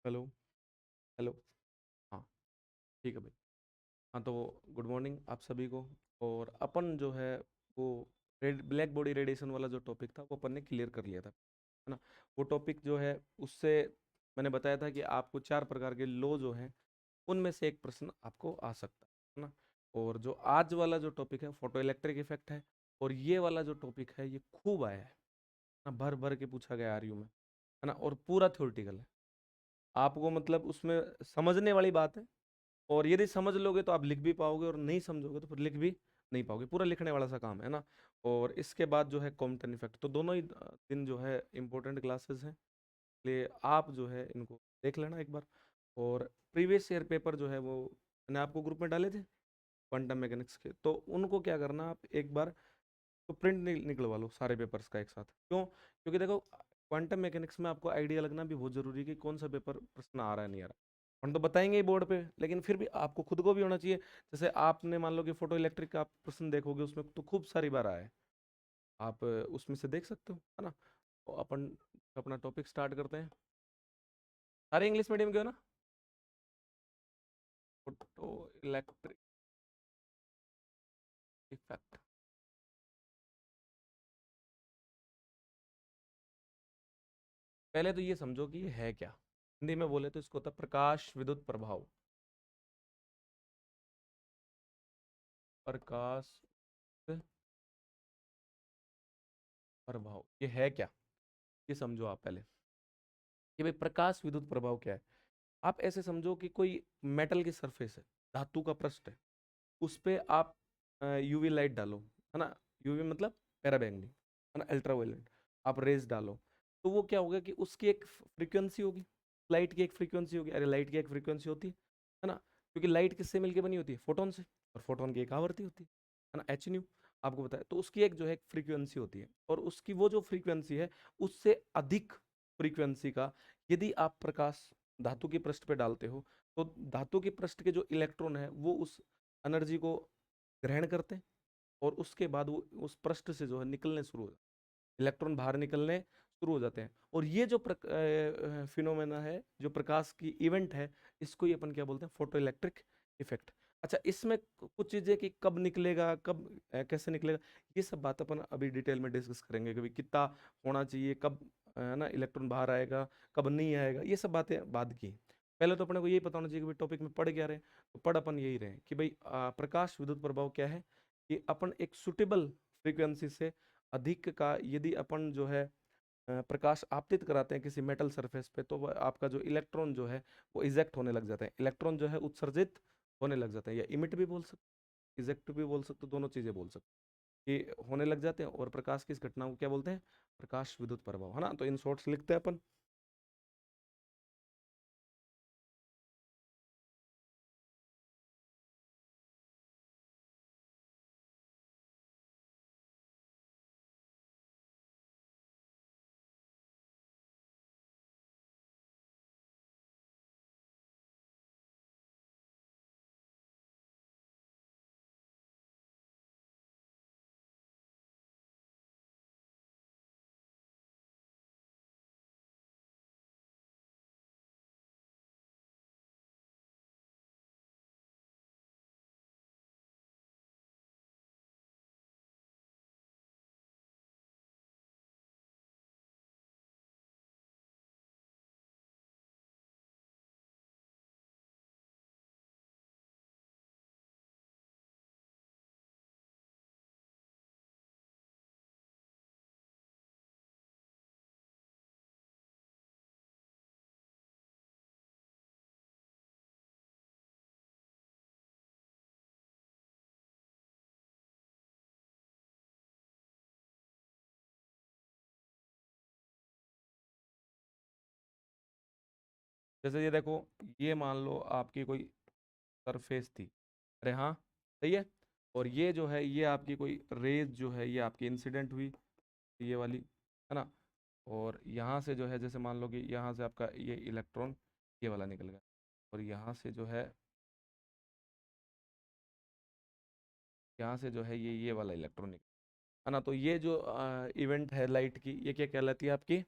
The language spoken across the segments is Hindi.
हेलो। हेलो। हाँ, ठीक है भाई। हाँ तो गुड मॉर्निंग आप सभी को। और अपन जो है वो ब्लैक बॉडी रेडिएशन वाला जो टॉपिक था वो अपन ने क्लियर कर लिया था, है ना। वो टॉपिक जो है उससे मैंने बताया था कि आपको चार प्रकार के लॉ जो हैं उनमें से एक प्रश्न आपको आ सकता है ना। और जो आज वाला जो टॉपिक है फोटो इलेक्ट्रिक इफेक्ट है। और ये वाला जो टॉपिक है ये खूब आया है ना, भर भर के पूछा गया आरयू में, है ना। और पूरा थ्योरेटिकल है, आपको मतलब उसमें समझने वाली बात है। और यदि समझ लोगे तो आप लिख भी पाओगे, और नहीं समझोगे तो फिर लिख भी नहीं पाओगे, पूरा लिखने वाला सा काम है ना। और इसके बाद जो है कॉम्पटन इफेक्ट, तो दोनों ही दिन जो है इंपॉर्टेंट क्लासेस हैं, इसलिए आप जो है इनको देख लेना एक बार। और प्रीवियस ईयर पेपर जो है वो मैंने आपको ग्रुप में डाले थे क्वांटम मैकेनिक्स के, तो उनको क्या करना आप एक बार तो प्रिंट निकलवा लो सारे पेपर्स का एक साथ। क्यों? क्योंकि देखो क्वांटम मैकेनिक्स में आपको आइडिया लगना भी बहुत जरूरी है कि कौन सा पेपर प्रश्न आ रहा है नहीं आ रहा। हम तो बताएंगे ही बोर्ड पे, लेकिन फिर भी आपको खुद को भी होना चाहिए। जैसे आपने मान लो कि फोटो इलेक्ट्रिक का आप प्रश्न देखोगे उसमें तो खूब सारी बार आया है, आप उसमें से देख सकते हो, है ना। तो अपन अपना टॉपिक स्टार्ट करते हैं। सारे इंग्लिश मीडियम के हो ना? Photo electric effect. पहले तो ये समझो कि ये है क्या। हिंदी में बोले तो इसको होता है प्रकाश विद्युत प्रभाव। प्रकाश प्रभाव ये है क्या, ये समझो आप पहले कि भाई प्रकाश विद्युत प्रभाव क्या है। आप ऐसे समझो कि कोई मेटल की सरफेस है, धातु का पृष्ठ है, उस पे आप यूवी लाइट डालो, है ना। यूवी मतलब पैराबैंगनी, है ना, अल्ट्रावायलेट। आप रेज डालो तो वो क्या होगा कि उसकी एक फ्रीक्वेंसी होगी। लाइट की एक फ्रीक्वेंसी होगी, अरे लाइट की एक फ्रीक्वेंसी होती है ना। क्योंकि लाइट किससे मिलके बनी होती है? फोटोन से। और फोटोन की एक आवृत्ति होती है ना, एच न्यू। आपको बताया तो उसकी एक जो है फ्रीक्वेंसी होती है, और उसकी वो जो फ्रीक्वेंसी है उससे अधिक फ्रीक्वेंसी का यदि आप प्रकाश धातु के पृष्ठ पे डालते हो, तो धातु के पृष्ठ के जो इलेक्ट्रॉन है वो उस एनर्जी को ग्रहण करते हैं, और उसके बाद वो उस पृष्ठ से जो है निकलने शुरू हो जाते हैं, इलेक्ट्रॉन बाहर निकलने शुरू हो जाते हैं। और ये जो फिनोमेना है, जो प्रकाश की इवेंट है, इसको ही अपन क्या बोलते हैं? Photo electric effect. अच्छा, इसमें कुछ चीजें कि कब निकलेगा, कब कैसे निकलेगा, ये सब बात अपन अभी डिटेल में डिस्कस करेंगे कि भाई कितना होना चाहिए, कब है ना इलेक्ट्रॉन बाहर आएगा, कब नहीं आएगा, ये सब बातें बाद की। पहले तो अपने को यही पता होना चाहिए कि भाई टॉपिक में पढ़ क्या रहे हैं। तो पढ़ अपन यही रहे कि भाई प्रकाश विद्युत प्रभाव क्या है, कि अपन एक सुटेबल फ्रीक्वेंसी से अधिक का यदि अपन जो है प्रकाश आपतित कराते हैं किसी मेटल सरफेस पे, तो आपका जो इलेक्ट्रॉन जो है वो इजेक्ट होने लग जाते हैं, इलेक्ट्रॉन जो है उत्सर्जित होने लग जाते हैं, या इमिट भी बोल सकते, इजेक्ट भी बोल सकते, दोनों चीजें बोल सकते कि होने लग जाते हैं। और प्रकाश की इस घटना को क्या बोलते हैं? प्रकाश विद्युत प्रभाव, है ना। तो इन शॉर्ट्स लिखते हैं अपन। जैसे ये देखो, ये मान लो आपकी कोई सरफेस थी, अरे हाँ, सही है। और ये जो है ये आपकी कोई रेज जो है ये आपकी इंसिडेंट हुई, ये वाली, है ना। और यहाँ से जो है जैसे मान लो कि यहाँ से आपका ये इलेक्ट्रॉन ये वाला निकल गया, और यहाँ से जो है, यहाँ से जो है ये वाला इलेक्ट्रॉन निकल, है ना। तो ये जो इवेंट है लाइट की, ये क्या कहलाती है? आपकी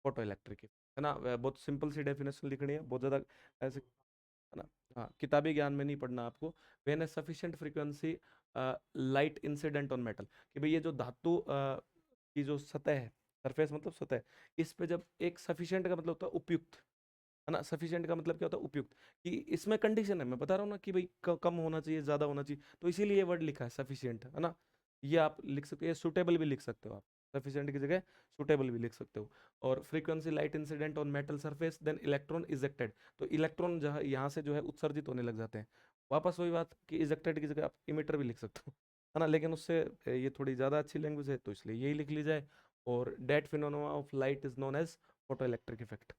फोटो इलेक्ट्रिक। है ना, बहुत सिंपल सी डेफिनेशन लिखनी है, बहुत ज़्यादा ऐसे, है ना। हाँ, किताबी ज्ञान में नहीं पढ़ना आपको। When A sufficient frequency light incident on metal, कि भाई ये जो धातु की जो सतह है, सरफेस मतलब सतह, इस पे जब एक सफिशिएंट का मतलब होता है उपयुक्त, है ना, सफिशिएंट का मतलब क्या होता है उपयुक्त, कि इसमें कंडीशन है, मैं बता रहा हूँ ना कि भाई कम होना चाहिए, ज्यादा होना चाहिए, तो इसीलिए ये वर्ड लिखा है सफिशिएंट, है ना। ये आप लिख सकते हो, सुटेबल भी लिख सकते हो आप, सफिशिएंट की जगह सुटेबल भी लिख सकते हो। और frequency light incident on metal surface then electron ejected, तो इलेक्ट्रॉन जहाँ यहाँ से जो है उत्सर्जित होने लग जाते हैं। वापस वही बात कि इजेक्टेड की जगह आप इमिटर भी लिख सकते हो, है ना, लेकिन उससे ये थोड़ी ज़्यादा अच्छी लैंग्वेज है, तो इसलिए यही लिख ली जाए। और that phenomena of light is known as photo electric effect,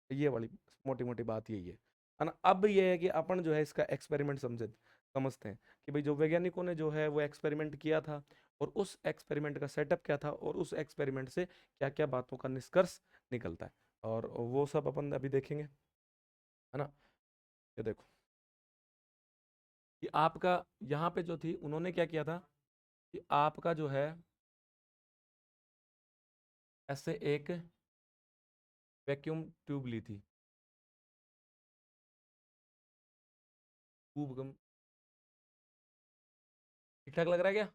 ये वाली मोटी मोटी बात यही है ना। अब ये है कि अपन जो है इसका एक्सपेरिमेंट समझते हैं कि भाई जो वैज्ञानिकों ने जो है वो एक्सपेरिमेंट किया था, और उस एक्सपेरिमेंट का सेटअप क्या था, और उस एक्सपेरिमेंट से क्या क्या बातों का निष्कर्ष निकलता है, और वो सब अपन अभी देखेंगे, है ना। ये देखो कि आपका यहाँ पे जो थी, उन्होंने क्या किया था कि आपका जो है ऐसे एक वैक्यूम ट्यूब ली थी, ट्यूब ठीक ठाक लग रहा है क्या,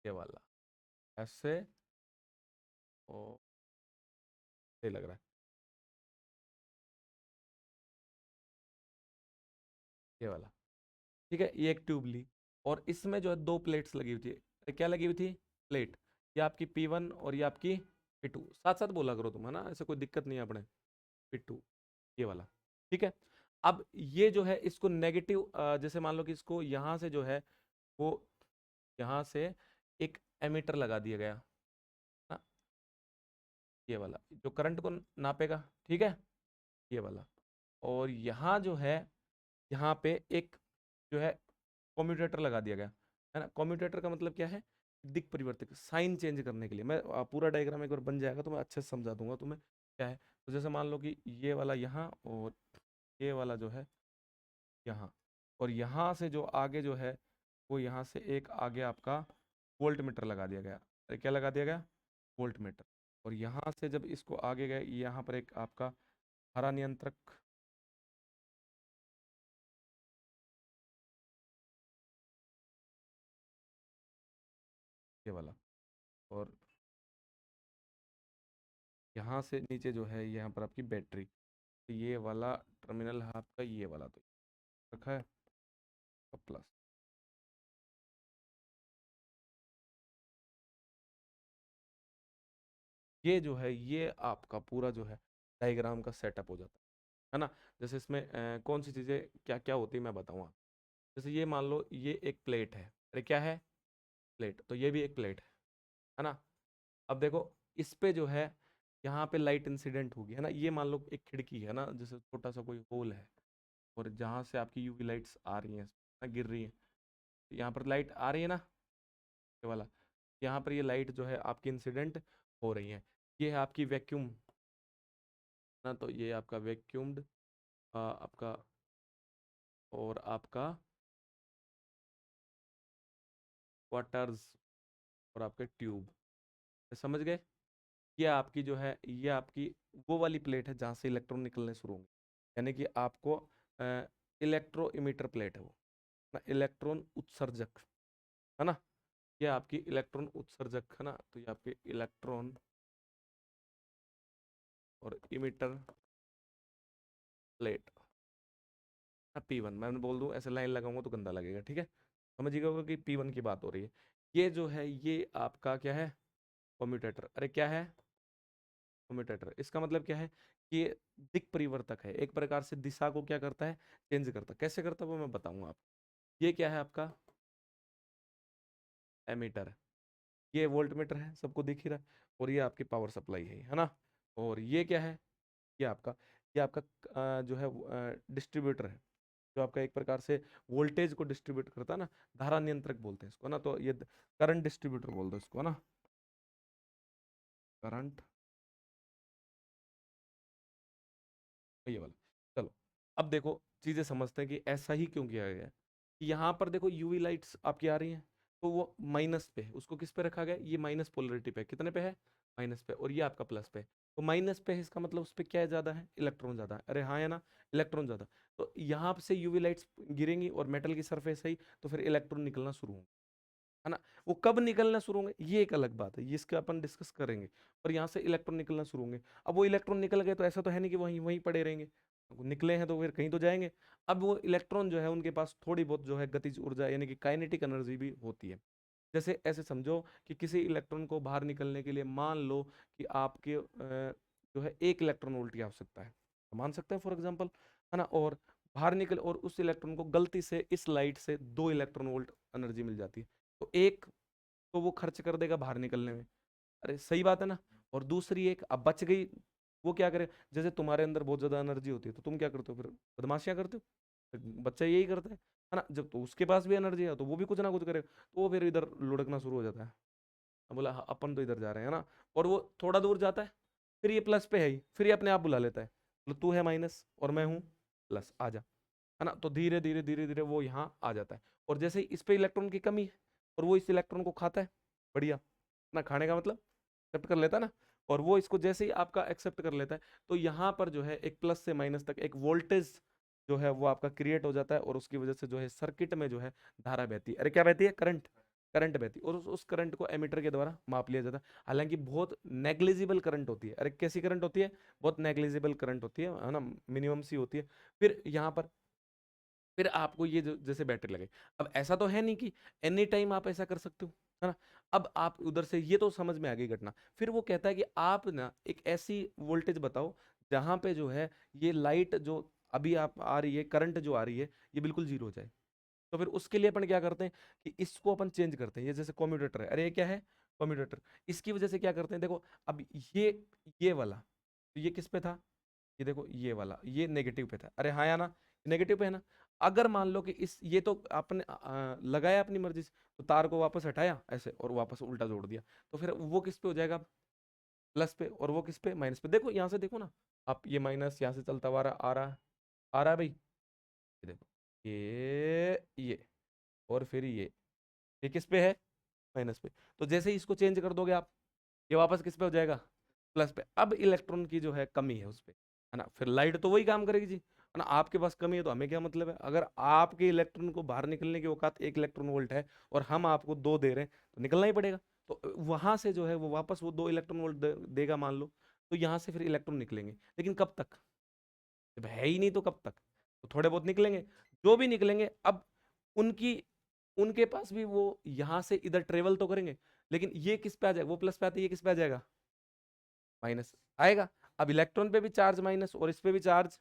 ये वाला ऐसे, और ये लग रहा है, ये वाला, ठीक है, ये एक ट्यूब ली, और इसमें जो है दो प्लेट्स लगी हुई थी। क्या लगी हुई थी, प्लेट, ये आपकी P1 और ये आपकी P2, साथ साथ बोला करो तुम, है ना, ऐसे कोई दिक्कत नहीं है अपने, P2, ये वाला, ठीक है। अब ये जो है इसको नेगेटिव, जैसे मान लो कि इसको यहाँ से जो है वो, यहाँ से एक एमीटर लगा दिया गया ना, ये वाला जो करंट को नापेगा, ठीक है, ये वाला। और यहाँ जो यहाँ पे एक जो है कम्यूटेटर लगा दिया गया, है ना। कम्यूटेटर का मतलब क्या है, दिक परिवर्तक, साइन चेंज करने के लिए। मैं पूरा डायग्राम एक बार बन जाएगा तो मैं अच्छे से समझा दूंगा तुम्हें क्या है। तो जैसे मान लो कि ये वाला यहाँ, और ये वाला जो है यहाँ, और यहाँ से जो आगे जो है वो यहाँ से एक आगे आपका वोल्ट मीटर लगा दिया गया। अरे क्या लगा दिया गया, वोल्ट मीटर। और यहाँ से जब इसको आगे गए, यहाँ पर एक आपका हरा नियंत्रक, ये वाला। और यहाँ से नीचे जो है यहाँ पर आपकी बैटरी, तो ये वाला टर्मिनल है आपका, ये वाला तो रखा है प्लस। ये जो है ये आपका पूरा जो है डायग्राम का सेटअप हो जाता है ना। जैसे इसमें कौन सी चीज़ें क्या क्या होती है मैं बताऊँगा। जैसे ये मान लो ये एक प्लेट है, अरे क्या है, प्लेट, तो ये भी एक प्लेट है ना। अब देखो इस पे जो है यहाँ पे लाइट इंसिडेंट होगी, है ना। ये मान लो एक खिड़की है ना, जैसे छोटा सा कोई होल है, और जहाँ से आपकी यूवी लाइट्स आ रही हैं, गिर रही हैं, तो यहाँ पर लाइट आ रही है ना, ये वाला, यहाँ पर ये लाइट जो है आपकी इंसिडेंट हो रही है। ये है आपकी वैक्यूम ना, तो ये आपका वैक्यूम्ड आपका, और आपका क्वार्टर्स, और आपके ट्यूब, समझ गए। ये आपकी जो है ये आपकी वो वाली प्लेट है जहाँ से इलेक्ट्रॉन निकलने शुरू होंगे, यानी कि आपको इलेक्ट्रो इमीटर प्लेट है वो ना, इलेक्ट्रॉन उत्सर्जक, है ना। ये आपकी इलेक्ट्रॉन उत्सर्जक है ना, तो ये आपके इलेक्ट्रॉन और इमीटर प्लेट, P1 मैं बोल दूं ऐसे लाइन लगाऊंगा तो गंदा लगेगा, ठीक है, समझिएगा होगा कि P1 की बात हो रही है। ये जो है ये आपका क्या है, कम्यूटेटर, अरे क्या है, कम्यूटेटर, इसका मतलब क्या है कि ये दिक परिवर्तक है, एक प्रकार से दिशा को क्या करता है, चेंज करता है। कैसे करता है वो मैं बताऊंगा आपको। ये क्या है आपका, एमीटर, ये वोल्ट मीटर है, सबको दिख ही रहा है, और ये आपकी पावर सप्लाई है ना। और ये क्या है, ये आपका जो है डिस्ट्रीब्यूटर है, जो आपका एक प्रकार से वोल्टेज को डिस्ट्रीब्यूट करता है ना, धारा नियंत्रक बोलते हैं इसको ना, तो ये करंट डिस्ट्रीब्यूटर बोल दो इसको ना, करंट, ये वाला। चलो अब देखो चीजें समझते हैं कि ऐसा ही क्यों किया गया है। कि यहाँ पर देखो यूवी लाइट्स आपकी आ रही हैं, तो वो माइनस पे है, उसको किस पे रखा गया, ये माइनस पोलरिटी पे, कितने पे है, माइनस पे, और ये आपका प्लस पे। तो माइनस पे है, इसका मतलब उस पे क्या है, ज्यादा है, इलेक्ट्रॉन ज्यादा है। अरे हाँ या ना, इलेक्ट्रॉन ज्यादा। तो यहाँ से यूवी लाइट्स गिरेंगी और मेटल की सरफेस है, तो फिर इलेक्ट्रॉन निकलना शुरू होंगे, है ना। वो कब निकलना शुरू होंगे ये एक अलग बात है, ये इसका अपन डिस्कस करेंगे। और यहाँ से इलेक्ट्रॉन निकलना शुरू होंगे। अब वो इलेक्ट्रॉन निकल गए तो ऐसा तो है नहीं कि वहीं वहीं पड़े रहेंगे, वो निकले हैं तो फिर कहीं तो जाएंगे। अब वो इलेक्ट्रॉन जो है उनके पास थोड़ी बहुत जो है गतिज ऊर्जा यानी कि काइनेटिक एनर्जी भी होती है। जैसे ऐसे समझो कि किसी इलेक्ट्रॉन को बाहर निकलने के लिए मान लो कि आपके जो है 1 इलेक्ट्रॉन वोल्ट की आवश्यकता है, तो मान सकते हैं फॉर एग्जांपल, है ना। और बाहर निकल और उस इलेक्ट्रॉन को गलती से इस लाइट से 2 इलेक्ट्रॉन वोल्ट एनर्जी मिल जाती है, तो एक तो वो खर्च कर देगा बाहर निकलने में, अरे सही बात है ना। और दूसरी एक अब बच गई, वो क्या करे, जैसे तुम्हारे अंदर बहुत ज्यादा एनर्जी होती है तो तुम क्या करते हो, फिर बदमाशियां करते हो। बच्चा यही करता है ना। जब तो उसके पास भी एनर्जी है तो वो भी कुछ ना कुछ करेगा, तो वो फिर इधर लुढ़कना शुरू हो जाता है। अब बोला हाँ, अपन तो इधर जा रहे हैं ना, और वो थोड़ा दूर जाता है, फिर ये प्लस पे है ही, फिर ये अपने आप बुला लेता है, बोले तू है माइनस और मैं हूँ प्लस, आ जा, है ना। तो धीरे धीरे धीरे धीरे वो यहाँ आ जाता है। और जैसे ही इस पे इलेक्ट्रॉन की कमी है और वो इस इलेक्ट्रॉन को खाता है, बढ़िया ना, खाने का मतलब एक्सेप्ट कर लेता है ना। और वो इसको जैसे ही आपका एक्सेप्ट कर लेता है, तो यहाँ पर जो है एक प्लस से माइनस तक एक वोल्टेज जो है वो आपका क्रिएट हो जाता है, और उसकी वजह से जो है सर्किट में जो है धारा बहती है, अरे क्या बहती है, करंट, करंट बहती है। और उस करंट को एमीटर के द्वारा माप लिया जाता है। हालांकि बहुत नेग्लिजिबल करंट होती है, अरे कैसी करंट होती है, बहुत नेग्लिजिबल करंट होती है ना, मिनिमम सी होती है। फिर यहाँ पर फिर आपको ये जैसे बैटरी लगे, अब ऐसा तो है नहीं कि एनी टाइम आप ऐसा कर सकते हो, है ना। अब आप उधर से ये तो समझ में आ गई घटना, फिर वो कहता है कि आप ना एक ऐसी वोल्टेज बताओ जहां पे जो है ये लाइट जो अभी आप आ रही है, करंट जो आ रही है, ये बिल्कुल जीरो हो जाए। तो फिर उसके लिए अपन क्या करते हैं कि इसको अपन चेंज करते हैं, ये जैसे कम्यूटेटर है, अरे ये क्या है, कम्यूटेटर। इसकी वजह से क्या करते हैं, देखो अब ये वाला, तो ये किस पे था, ये देखो ये वाला ये नेगेटिव पे था, अरे हाँ या ना, नेगेटिव पे है ना। अगर मान लो कि इस ये तो आपने लगाया अपनी मर्जी से, तो तार को वापस हटाया ऐसे और वापस उल्टा जोड़ दिया, तो फिर वो किस पे हो जाएगा, प्लस पे, और वो किस पे, माइनस पे। देखो यहाँ से देखो ना, आप ये माइनस यहाँ से चलता हुआ आ रहा है भाई, ये देखो ये और फिर ये किस पे है, माइनस पे। तो जैसे ही इसको चेंज कर दोगे आप, ये वापस किस पे हो जाएगा, प्लस पे। अब इलेक्ट्रॉन की जो है कमी है उस पे, है ना, फिर लाइट तो वही काम करेगी जी, है ना। आपके पास कमी है तो हमें क्या मतलब है, अगर आपके इलेक्ट्रॉन को बाहर निकलने की औकात 1 इलेक्ट्रॉन वोल्ट है और हम आपको 2 दे रहे हैं, तो निकलना ही पड़ेगा। तो वहां से जो है वो वापस वो 2 इलेक्ट्रॉन वोल्ट देगा मान लो, तो यहाँ से फिर इलेक्ट्रॉन निकलेंगे, लेकिन कब तक, जब है ही नहीं तो कब तक, तो थोड़े बहुत निकलेंगे, जो भी निकलेंगे। अब उनकी उनके पास भी वो यहां से इधर ट्रेवल तो करेंगे, लेकिन ये किस पे आ जाएगा, वो प्लस पे आते, ये किस पे आ जाएगा, माइनस आएगा। अब इलेक्ट्रॉन पे भी चार्ज माइनस और इस पे भी चार्ज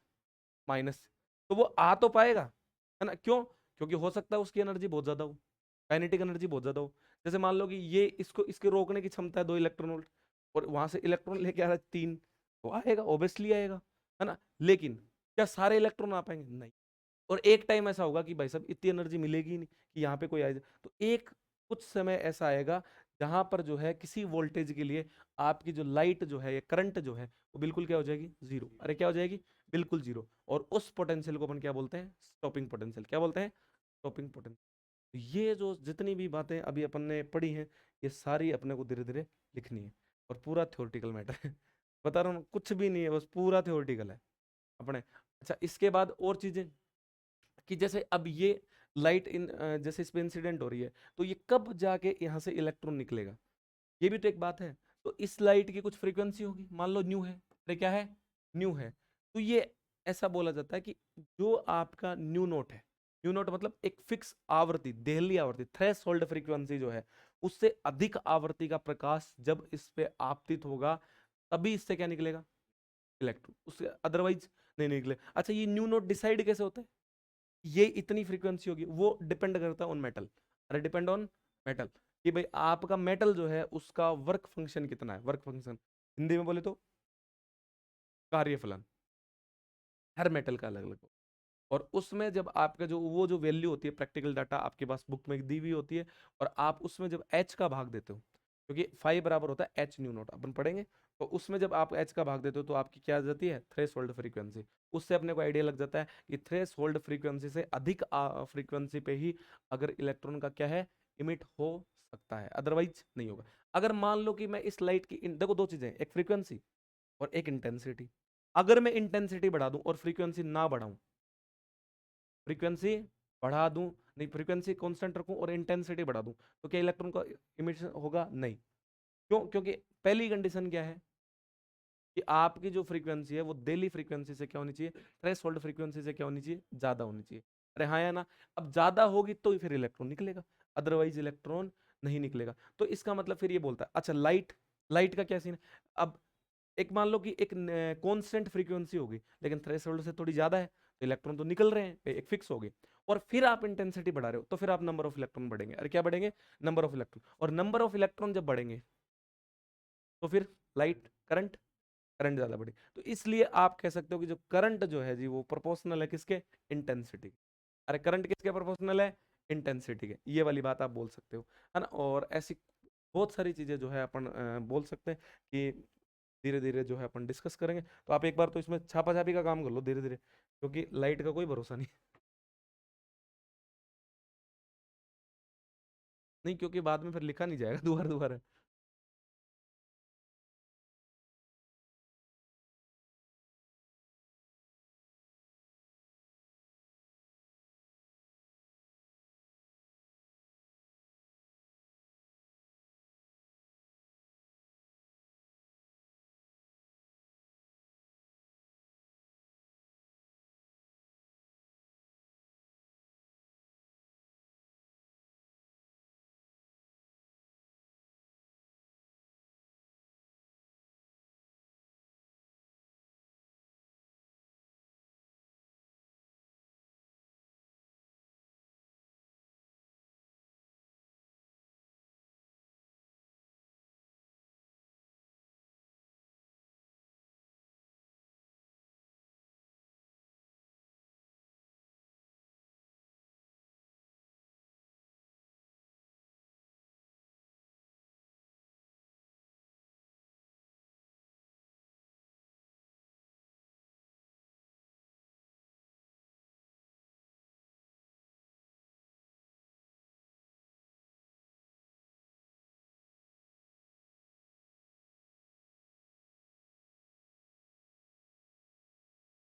माइनस, तो वो आ तो पाएगा, है ना। क्यों, क्योंकि हो सकता है उसकी एनर्जी बहुत ज्यादा हो, काइनेटिक एनर्जी बहुत ज्यादा हो। जैसे मान लो कि ये इसको इसके रोकने की क्षमता है 2 इलेक्ट्रॉन वोल्ट, और वहां से इलेक्ट्रॉन लेके आ रहा है 3, तो आएगा, ऑब्वियसली आएगा, है ना। लेकिन क्या सारे इलेक्ट्रॉन आ पाएंगे, नहीं। और एक टाइम ऐसा होगा कि भाई साहब इतनी एनर्जी मिलेगी ही नहीं कि यहाँ पे कोई आ जाए, तो एक कुछ समय ऐसा आएगा जहां पर जो है किसी वोल्टेज के लिए आपकी जो लाइट जो है या करंट जो है वो बिल्कुल क्या हो जाएगी, जीरो, अरे क्या हो जाएगी, बिल्कुल जीरो। और उस पोटेंशियल को अपन क्या बोलते हैं, स्टॉपिंग पोटेंशियल, क्या बोलते हैं, स्टॉपिंग पोटेंशियल। ये जो जितनी भी बातें अभी अपन ने पढ़ी हैं, ये सारी अपने को धीरे धीरे लिखनी है, और पूरा थ्योरेटिकल मैटर है। बता रहा हूँ कुछ भी नहीं है, बस पूरा थ्योरेटिकल है अपने। अच्छा, इसके बाद और चीजें कि जैसे अब ये लाइट इन जैसे इस पे इंसिडेंट हो रही है, तो ये कब जाके यहाँ से इलेक्ट्रॉन निकलेगा, ये भी तो एक बात है। तो इस लाइट की कुछ फ्रीक्वेंसी होगी, मान लो न्यू है, अरे क्या है, न्यू है। तो ये ऐसा बोला जाता है कि जो आपका न्यू नोट है, न्यू नोट मतलब एक फिक्स आवृत्ति, देहली आवृत्ति, थ्रेशोल्ड फ्रीक्वेंसी जो है, उससे अधिक आवृत्ति का प्रकाश जब इस पे आपतित होगा, तभी इससे क्या निकलेगा, इलेक्ट्रॉन, उससे अदरवाइज नहीं निकले। अच्छा, ये न्यू नोट डिसाइड कैसे होता है, ये इतनी फ्रीक्वेंसी होगी, वो डिपेंड करता है ऑन मेटल, अरे डिपेंड ऑन मेटल, कि भाई आपका मेटल जो है उसका वर्क फंक्शन कितना है, वर्क फंक्शन हिंदी में बोले तो कार्यफलन, हर मेटल का अलग अलग। और उसमें जब आपका जो वो जो वैल्यू होती है, प्रैक्टिकल डाटा आपके पास बुक में दी हुई होती है, और आप उसमें जब एच का भाग देते हो, क्योंकि फाइव बराबर होता है एच न्यू नॉट, अपन पढ़ेंगे। तो उसमें जब आप एच का भाग देते हो तो आपकी क्या आ जाती है, थ्रेश होल्ड फ्रीक्वेंसी। उससे अपने को आइडिया लग जाता है कि थ्रेश होल्ड फ्रीक्वेंसी से अधिक फ्रीक्वेंसी पे ही अगर इलेक्ट्रॉन का क्या है, इमिट हो सकता है, अदरवाइज नहीं होगा। अगर मान लो कि मैं इस लाइट की देखो दो चीजें, एक फ्रीक्वेंसी और एक इंटेंसिटी। अगर मैं इंटेंसिटी बढ़ा दूं और फ्रीक्वेंसी ना बढ़ाऊं, फ्रीक्वेंसी बढ़ा दूं, नहीं फ्रीक्वेंसी कांस्टेंट रखूं और इंटेंसिटी बढ़ा दूं, तो क्या इलेक्ट्रॉन का इमिशन होगा? नहीं। क्यों? क्योंकि पहली कंडीशन क्या है कि आपकी जो फ्रीक्वेंसी है वो डेली फ्रीक्वेंसी से क्या होनी चाहिए, थ्रेशोल्ड फ्रीक्वेंसी से क्या होनी चाहिए, ज्यादा होनी चाहिए। अरे हाँ या ना? अब ज्यादा होगी तो फिर इलेक्ट्रॉन निकलेगा, अदरवाइज इलेक्ट्रॉन नहीं निकलेगा। तो इसका मतलब फिर ये बोलता है, अच्छा लाइट, लाइट का क्या सीन है? अब एक मान लो कि एक कांस्टेंट फ्रीक्वेंसी होगी लेकिन थ्रेशोल्ड से थोड़ी ज्यादा है, तो इलेक्ट्रॉन तो निकल रहे हैं, एक फिक्स हो गई। और फिर आप इंटेंसिटी बढ़ा रहे हो तो फिर आप नंबर ऑफ इलेक्ट्रॉन बढ़ेंगे। अरे क्या बढ़ेंगे? Number of electron. और नंबर ऑफ इलेक्ट्रॉन जब बढ़ेंगे तो फिर लाइट करंट, करंट ज्यादा बढ़ी। तो इसलिए आप कह सकते हो कि जो करंट जो है जी वो प्रोपोर्शनल है किसके? इंटेंसिटी। अरे करंट किसके प्रोपोर्शनल है? इंटेंसिटी के। ये वाली बात आप बोल सकते हो, है ना? और ऐसी बहुत सारी चीजें जो है अपन बोल सकते हैं कि धीरे धीरे जो है अपन डिस्कस करेंगे। तो आप एक बार तो इसमें छापा छापी का काम कर लो धीरे धीरे, क्योंकि लाइट का कोई भरोसा नहीं। नहीं, क्योंकि बाद में फिर लिखा नहीं जाएगा दोबारा दोबारा।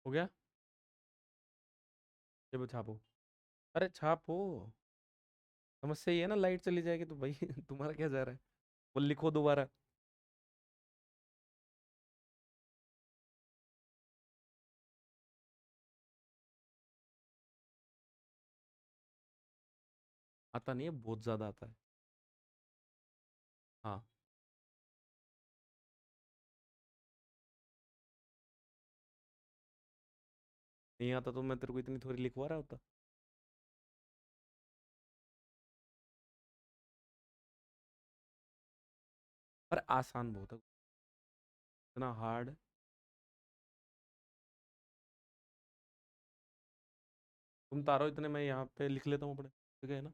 हो गया? जब छापो। अरे छापो। समस्या ये है ना, लाइट चली जाएगी तो भाई तुम्हारा क्या जा रहा है? वो लिखो दोबारा। आता नहीं है, बहुत ज्यादा आता है। हाँ। नहीं आता तो मैं तेरे को इतनी थोड़ी लिखवा रहा होता। पर आसान बहुत है, इतना हार्ड। तुम तारो इतने, मैं यहाँ पे लिख लेता हूँ अपने, ठीक है ना?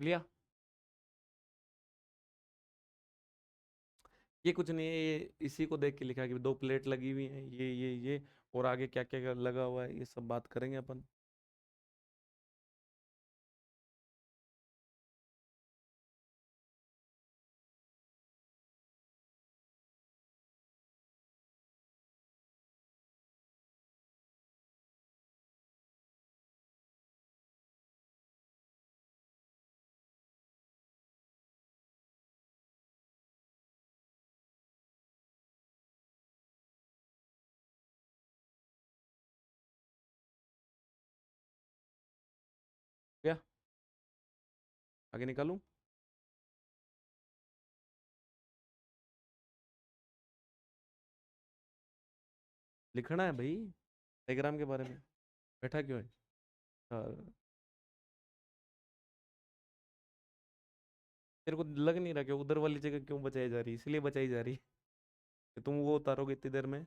नाप लिया? ये कुछ नहीं है, ये इसी को देख के लिखा है कि 2 प्लेट लगी हुई हैं, ये और आगे क्या क्या लगा हुआ है, ये सब बात करेंगे अपन। क्या आगे निकालूं? लिखना है भाई, डायग्राम के बारे में। बैठा क्यों है? हाँ, तेरे को लग नहीं रहा कि उधर वाली जगह क्यों बचाई जा रही है? इसलिए बचाई जा रही है कि तुम वो उतारोगे इतनी देर में।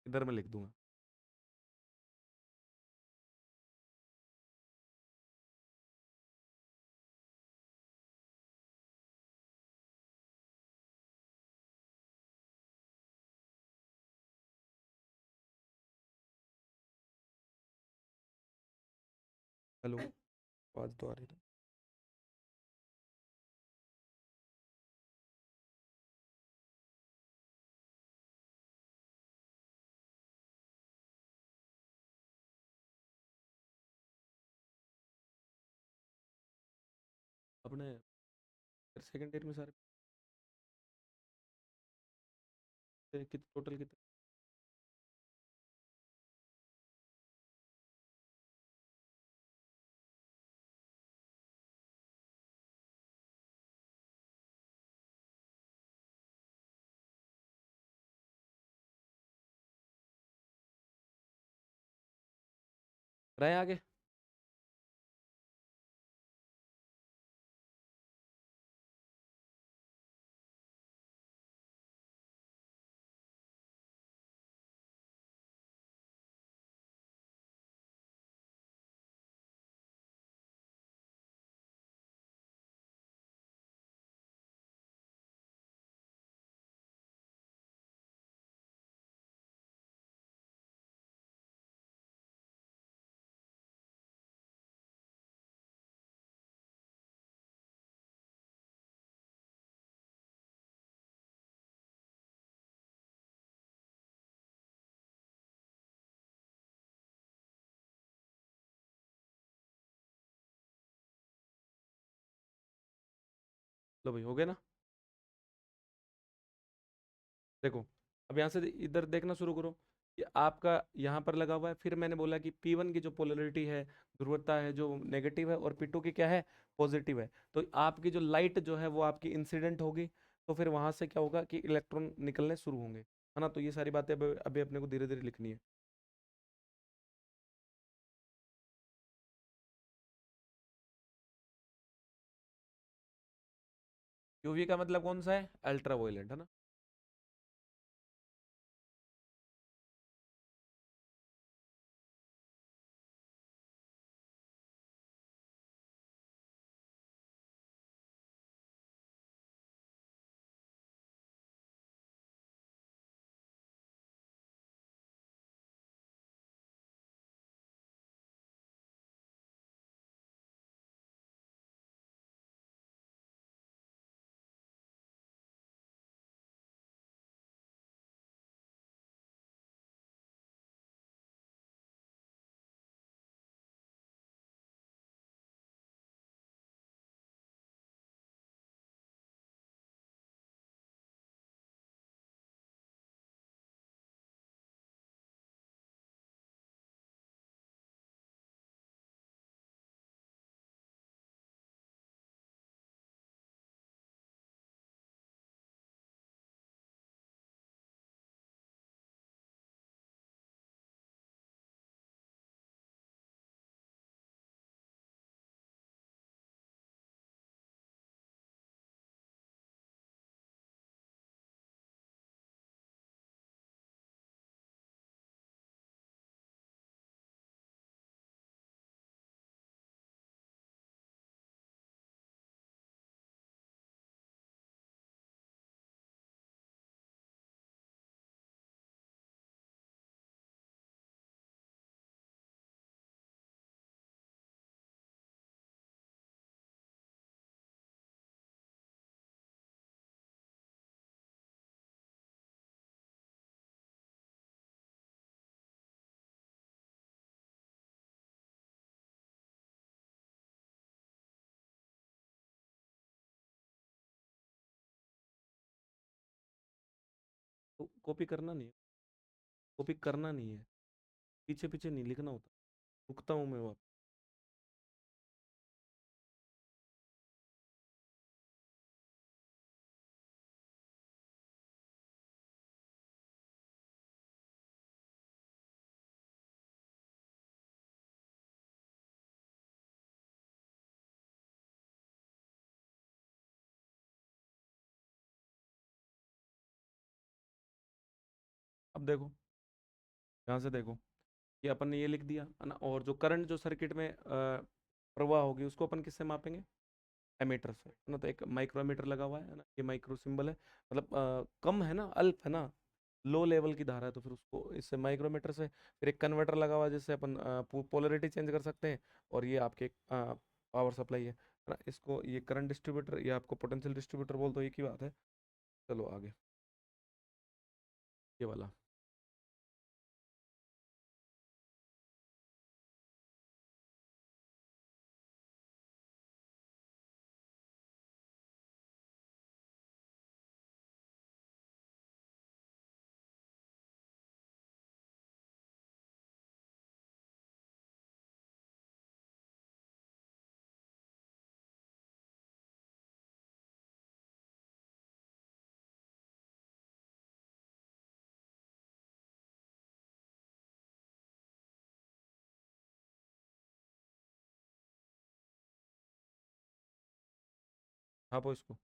इधर मैं लिख दूंगा। हेलो, आवाज तो आ रही है। अपने सेकंड ईयर में सारे टोटल कितने? रहे आगे? लो भाई, हो गया ना? देखो, अब यहाँ से इधर देखना शुरू करो कि आपका यहाँ पर लगा हुआ है। फिर मैंने बोला कि P1 की जो पोलरिटी है, ध्रुवता है, जो नेगेटिव है, और P2 की क्या है, पॉजिटिव है। तो आपकी जो लाइट जो है वो आपकी इंसिडेंट होगी। तो फिर वहां से क्या होगा कि इलेक्ट्रॉन निकलने शुरू होंगे, है ना? तो ये सारी बातें अभी अभी अपने को धीरे धीरे लिखनी है। यूवी का मतलब कौन सा है? अल्ट्रा वायलेट, है ना? कॉपी करना नहीं है, कॉपी करना नहीं है, पीछे पीछे नहीं लिखना होता। रुकता हूँ मैं वहाँ। अब देखो, यहाँ से देखो, ये अपन ने ये लिख दिया है ना, और जो करंट जो सर्किट में प्रवाह होगी उसको अपन किससे मापेंगे? एमीटर से, है ना। तो एक माइक्रोमीटर लगा हुआ है ना, ये माइक्रो सिंबल है, मतलब कम है ना, अल्प है ना, लो लेवल की धारा है, तो फिर उसको इससे माइक्रोमीटर से। फिर एक कन्वर्टर लगा हुआ है जिससे अपन पोलरिटी चेंज कर सकते हैं। और ये आपके पावर सप्लाई है ना, इसको ये करंट डिस्ट्रीब्यूटर, ये आपको पोटेंशियल डिस्ट्रीब्यूटर बोल दो, एक ही बात है। चलो आगे, ये वाला। हाँ इसको।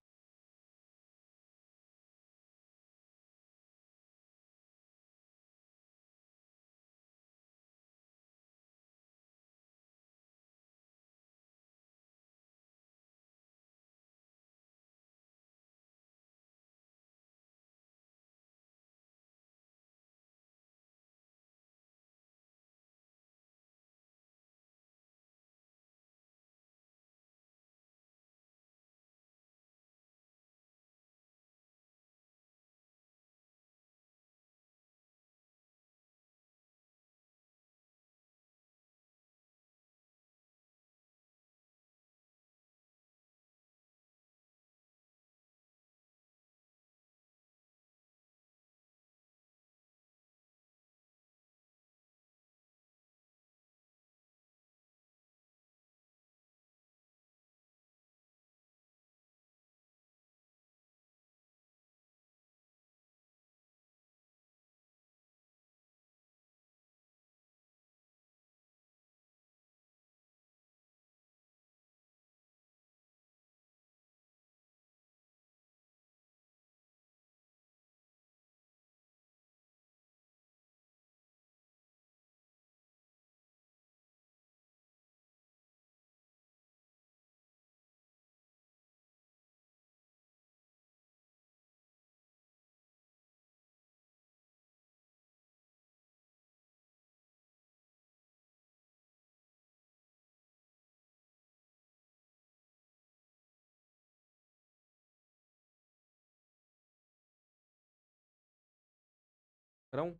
कराऊं?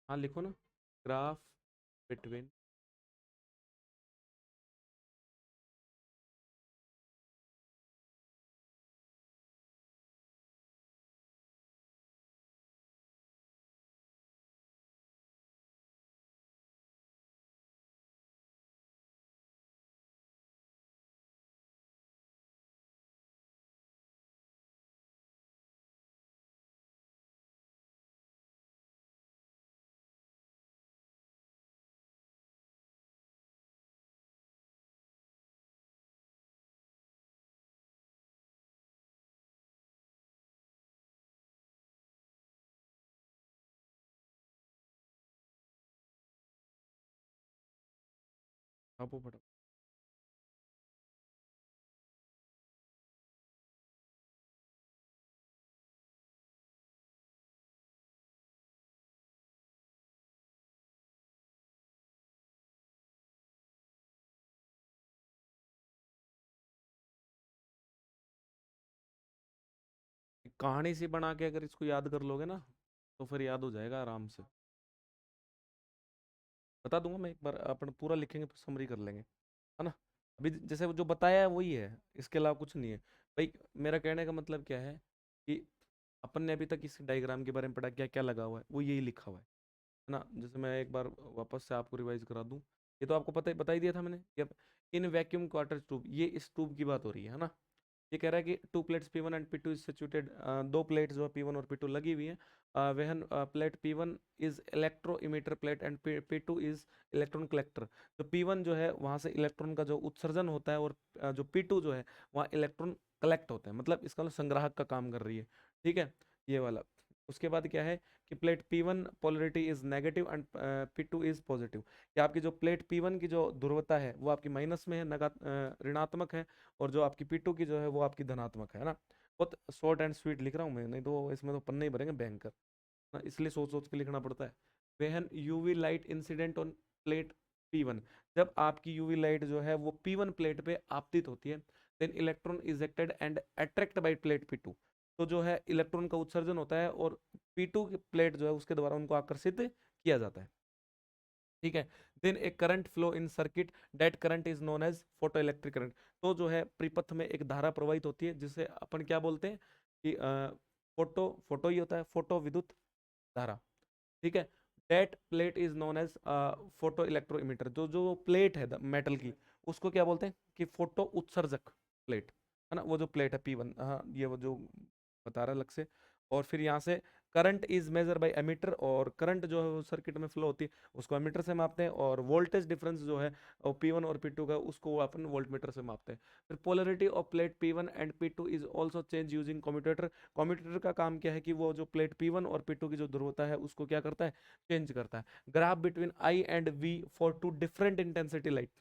हाँ लिखो ना, ग्राफ बिटवीन। आप वो पढ़ो। कहानी सी बना के अगर इसको याद कर लोगे ना, तो फिर याद हो जाएगा आराम से। बता दूंगा मैं, एक बार अपन पूरा लिखेंगे तो समरी कर लेंगे, है ना। अभी जैसे वो जो बताया है वही है, इसके अलावा कुछ नहीं है भाई। मेरा कहने का मतलब क्या है कि अपन ने अभी तक इस डायग्राम के बारे में पढ़ा, क्या क्या लगा हुआ है, वो यही लिखा हुआ है ना। जैसे मैं एक बार वापस से आपको रिवाइज करा दूं, ये तो आपको पता ही बता ही दिया था मैंने कि इन वैक्यूम क्वार्टर ट्यूब, ये इस ट्यूब की बात हो रही है ना। ये कह रहा है कि to plates P1 and P2 is situated, दो प्लेट्स जो P1 और P2 लगी हुई है, वहन plate P1 is electro emitter plate and P2 is electron collector. जो P1 जो है वहां से इलेक्ट्रॉन का जो उत्सर्जन होता है, और जो P2 जो है वहाँ इलेक्ट्रॉन कलेक्ट होते हैं, मतलब इसका मतलब संग्राहक का काम कर रही है। ठीक है, ये वाला। उसके बाद क्या है कि plate P1 polarity is negative and P2 is positive. कि आपकी जो प्लेट P1 की जो ध्रुवता है वो आपकी माइनस में है, ऋणात्मक है, और जो आपकी P2 की जो है वो आपकी धनात्मक है ना। बहुत शॉर्ट एंड स्वीट लिख रहा हूँ मैं, नहीं तो इसमें तो पन्ने ही भरेंगे बैंकर ना, इसलिए सोच सोच के लिखना पड़ता है। वेहन UV light incident on plate P1, जब आपकी यूवी लाइट जो है वो P1 प्लेट पे आपतित होती है, then electron ejected and attract by plate P2, तो जो है इलेक्ट्रॉन का उत्सर्जन होता है और P2 की प्लेट जो है उसके द्वारा उनको आकर्षित किया जाता है। ठीक है, then a current flow in circuit, that current is known as photo electric current. तो जो है परिपथ में एक धारा प्रवाहित होती है जिसे अपन क्या बोलते हैं कि फोटो, फोटो ही होता है, फोटो विद्युत धारा। ठीक है, that plate is known as photo electro emitter. जो जो प्लेट है मेटल की, उसको क्या बोलते हैं कि फोटो उत्सर्जक प्लेट, है ना। वो जो प्लेट है P1, हाँ ये वो जो बता रहा है अलग से। और फिर यहाँ से current is measure by ammeter, और करंट जो है वो सर्किट में फ्लो होती है उसको एमीटर से मापते हैं, और वोल्टेज डिफरेंस जो है P1 और P2 का उसको अपन वोल्टमीटर से मापते हैं। फिर polarity of plate P1 and P2 is also change using commutator. Commutator का काम क्या है कि वो जो प्लेट P1 और P2 की जो ध्रुवता है उसको क्या करता है, चेंज करता है। Graph between I and V for two different intensity light.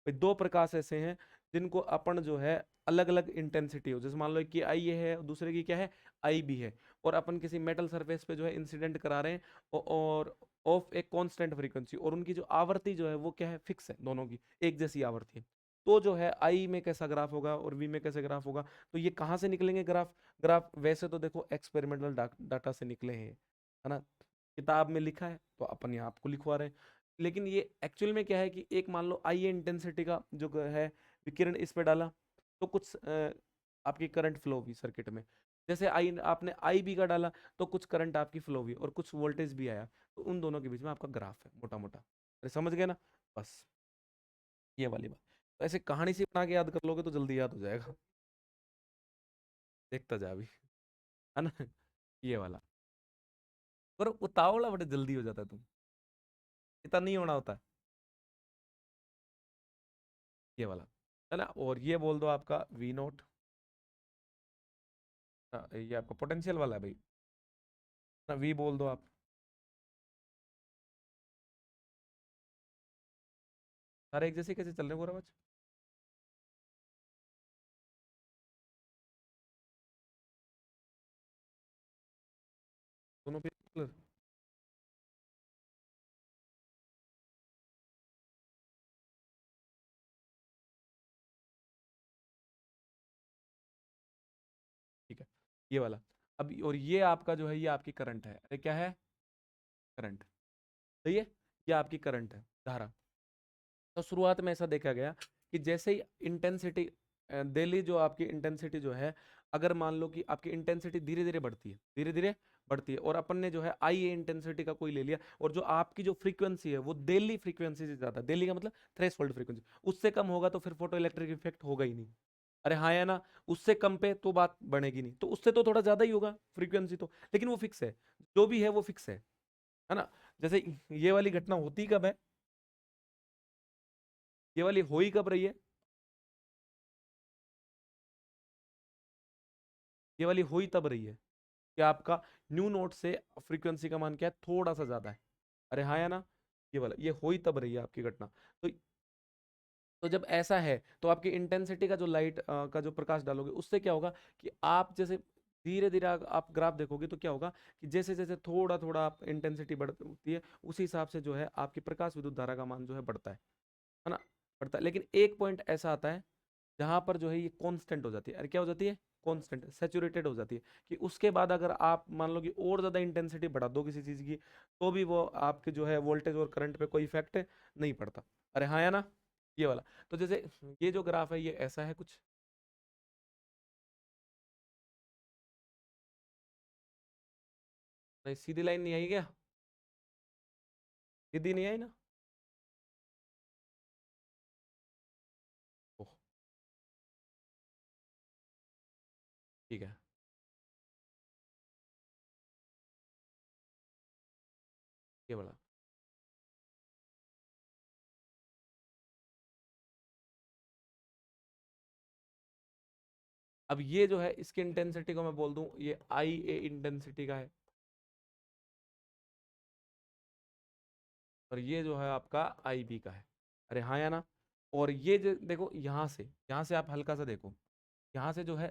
दो प्रकाश ऐसे हैं जिनको अपन जो है अलग अलग इंटेंसिटी हो, जैसे मान लो कि आई ये है, दूसरे की क्या है, आई भी है, और अपन किसी मेटल सरफेस पे जो है इंसिडेंट करा रहे हैं, और ऑफ एक कांस्टेंट फ्रीक्वेंसी, और उनकी जो आवृत्ति जो है वो क्या है, फिक्स है, दोनों की एक जैसी आवृत्ति है। तो जो है आई में कैसा ग्राफ होगा और वी में कैसे ग्राफ होगा, तो ये कहाँ से निकलेंगे ग्राफ। ग्राफ वैसे तो देखो एक्सपेरिमेंटल डाटा से निकले हैं, है ना, किताब में लिखा है तो अपन यहाँ आपको लिखवा रहे हैं। लेकिन ये एक्चुअल में क्या है कि एक मान लो आई इंटेंसिटी का जो है विकिरण इस पे डाला, तो कुछ आपकी करंट फ्लो हुई सर्किट में। जैसे आई आपने आई बी का डाला तो कुछ करंट आपकी फ्लो हुई और कुछ वोल्टेज भी आया, तो उन दोनों के बीच में आपका ग्राफ है मोटा मोटा। अरे समझ गए ना, बस ये वाली बात। तो ऐसे कहानी से बना के याद कर लोगे तो जल्दी याद हो जाएगा। देखता जा अभी, है ना। ये वाला, पर उतावला बड़े जल्दी हो जाता है तुम, इतना नहीं होना होता। ये वाला, है ना। और ये बोल दो आपका V0, ये आपका पोटेंशियल वाला है भाई ना, V बोल दो आप। सारे एक जैसे कैसे चल रहे हैं पूरा बच। दोनों पे clear? ठीक है, ये वाला। अब और ये आपका जो है ये आपकी करंट है, अरे क्या है, करंट। सही है, ये आपकी करंट है, धारा। तो शुरुआत में ऐसा देखा गया कि जैसे ही इंटेंसिटी, डेली जो आपकी इंटेंसिटी जो है, अगर मान लो कि आपकी इंटेंसिटी धीरे धीरे बढ़ती है, धीरे धीरे बढ़ती है, और अपन ने जो है आई ए इंटेंसिटी का कोई ले लिया, और जो आपकी जो फ्रीक्वेंसी है वो डेली फ्रीक्वेंसी से ज्यादा, डेली का मतलब थ्रेशोल्ड फ्रीक्वेंसी, उससे कम होगा तो फिर फोटो इलेक्ट्रिक इफेक्ट होगा ही नहीं। अरे हाँ या ना, उससे कम पे तो बात बनेगी नहीं, तो उससे तो थोड़ा ज्यादा ही होगा फ्रीक्वेंसी तो, लेकिन वो फिक्स है, जो भी है वो फिक्स है ना। जैसे ये वाली घटना होती कब है, ये वाली हो ही कब रही है, ये वाली हो ही तब रही है कि आपका न्यू नोट से फ्रीक्वेंसी का मान क्या है, थोड़ा सा ज्यादा है। अरे हाँ या ना, ये वाला ये हो ही तब रही है आपकी घटना। तो जब ऐसा है तो आपकी इंटेंसिटी का जो लाइट का जो प्रकाश डालोगे उससे क्या होगा कि आप जैसे धीरे धीरे आप ग्राफ देखोगे तो क्या होगा कि जैसे जैसे थोड़ा थोड़ा आप इंटेंसिटी बढ़ती है, उसी हिसाब से जो है आपकी प्रकाश विद्युत धारा का मान जो है बढ़ता है ना, बढ़ता है। लेकिन एक पॉइंट ऐसा आता है जहां पर जो है ये कांस्टेंट हो जाती है। अरे क्या हो जाती है, कांस्टेंट, सैचुरेटेड हो जाती है, कि उसके बाद अगर आप मान लो कि और ज्यादा इंटेंसिटी बढ़ा दो किसी चीज की, तो भी वो आपके जो है वोल्टेज और करंट पे कोई इफेक्ट नहीं पड़ता। अरे हाँ या ना, ये वाला। तो जैसे ये जो ग्राफ है ये ऐसा है कुछ, नहीं सीधी लाइन नहीं आई क्या, सीधी नहीं आई ना। ओह, ठीक है। ये वाला, अब ये जो है इसकी इंटेंसिटी को मैं बोल दूं ये आई ए इंटेंसिटी का है, और ये जो है आपका आई बी का है। अरे हाँ या ना। और ये जो देखो यहाँ से आप हल्का सा देखो, यहाँ से जो है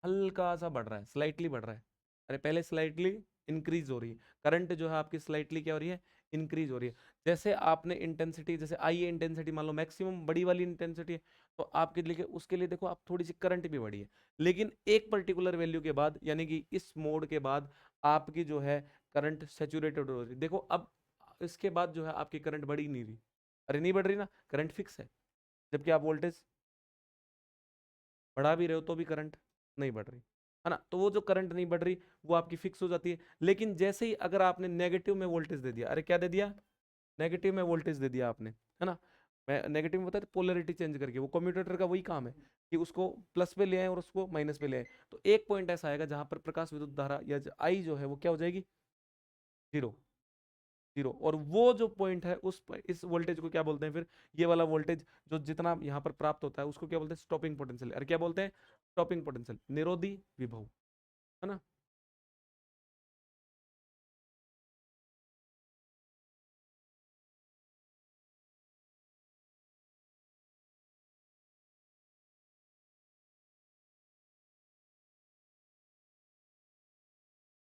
हल्का सा बढ़ रहा है, स्लाइटली बढ़ रहा है। अरे पहले स्लाइटली इंक्रीज हो रही है, करंट जो है आपकी स्लाइटली क्या हो रही है, इंक्रीज हो रही है। जैसे आपने इंटेंसिटी, जैसे आई ए इंटेंसिटी मान लो मैक्सिमम बड़ी वाली इंटेंसिटी है, तो आपके लिए उसके लिए देखो आप थोड़ी सी करंट भी बढ़ी है। लेकिन एक पर्टिकुलर वैल्यू के बाद, यानी कि इस मोड के बाद आपकी जो है करंट सेचुरेटेड हो रही है। देखो अब इसके बाद जो है आपकी करंट बढ़ी नहीं रही। अरे नहीं बढ़ रही ना, करंट फिक्स है। जबकि आप वोल्टेज बढ़ा भी रहे हो तो भी करंट नहीं बढ़ रही, है ना। तो वो जो करंट नहीं बढ़ रही वो आपकी फिक्स हो जाती है। लेकिन जैसे ही अगर आपने नेगेटिव में वोल्टेज दे दिया, अरे क्या दे दिया, नेगेटिव में वोल्टेज दे दिया आपने, है ना। मैं नेगेटिव में बता, पोलरिटी चेंज करके, वो कम्यूटेटर का वही काम है कि उसको प्लस पे ले आए और उसको माइनस पे ले आए। तो एक पॉइंट ऐसा आएगा जहां पर प्रकाश विद्युत धारा या आई जो है वो क्या हो जाएगी, जीरो। जीरो। और वो जो पॉइंट है इस वोल्टेज को क्या बोलते हैं फिर, ये वाला वोल्टेज जो जितना यहाँ पर प्राप्त होता है उसको क्या बोलते हैं, स्टॉपिंग पोटेंशियल। अरे क्या बोलते हैं, स्टॉपिंग पोटेंशियल, निरोधी विभव, है ना।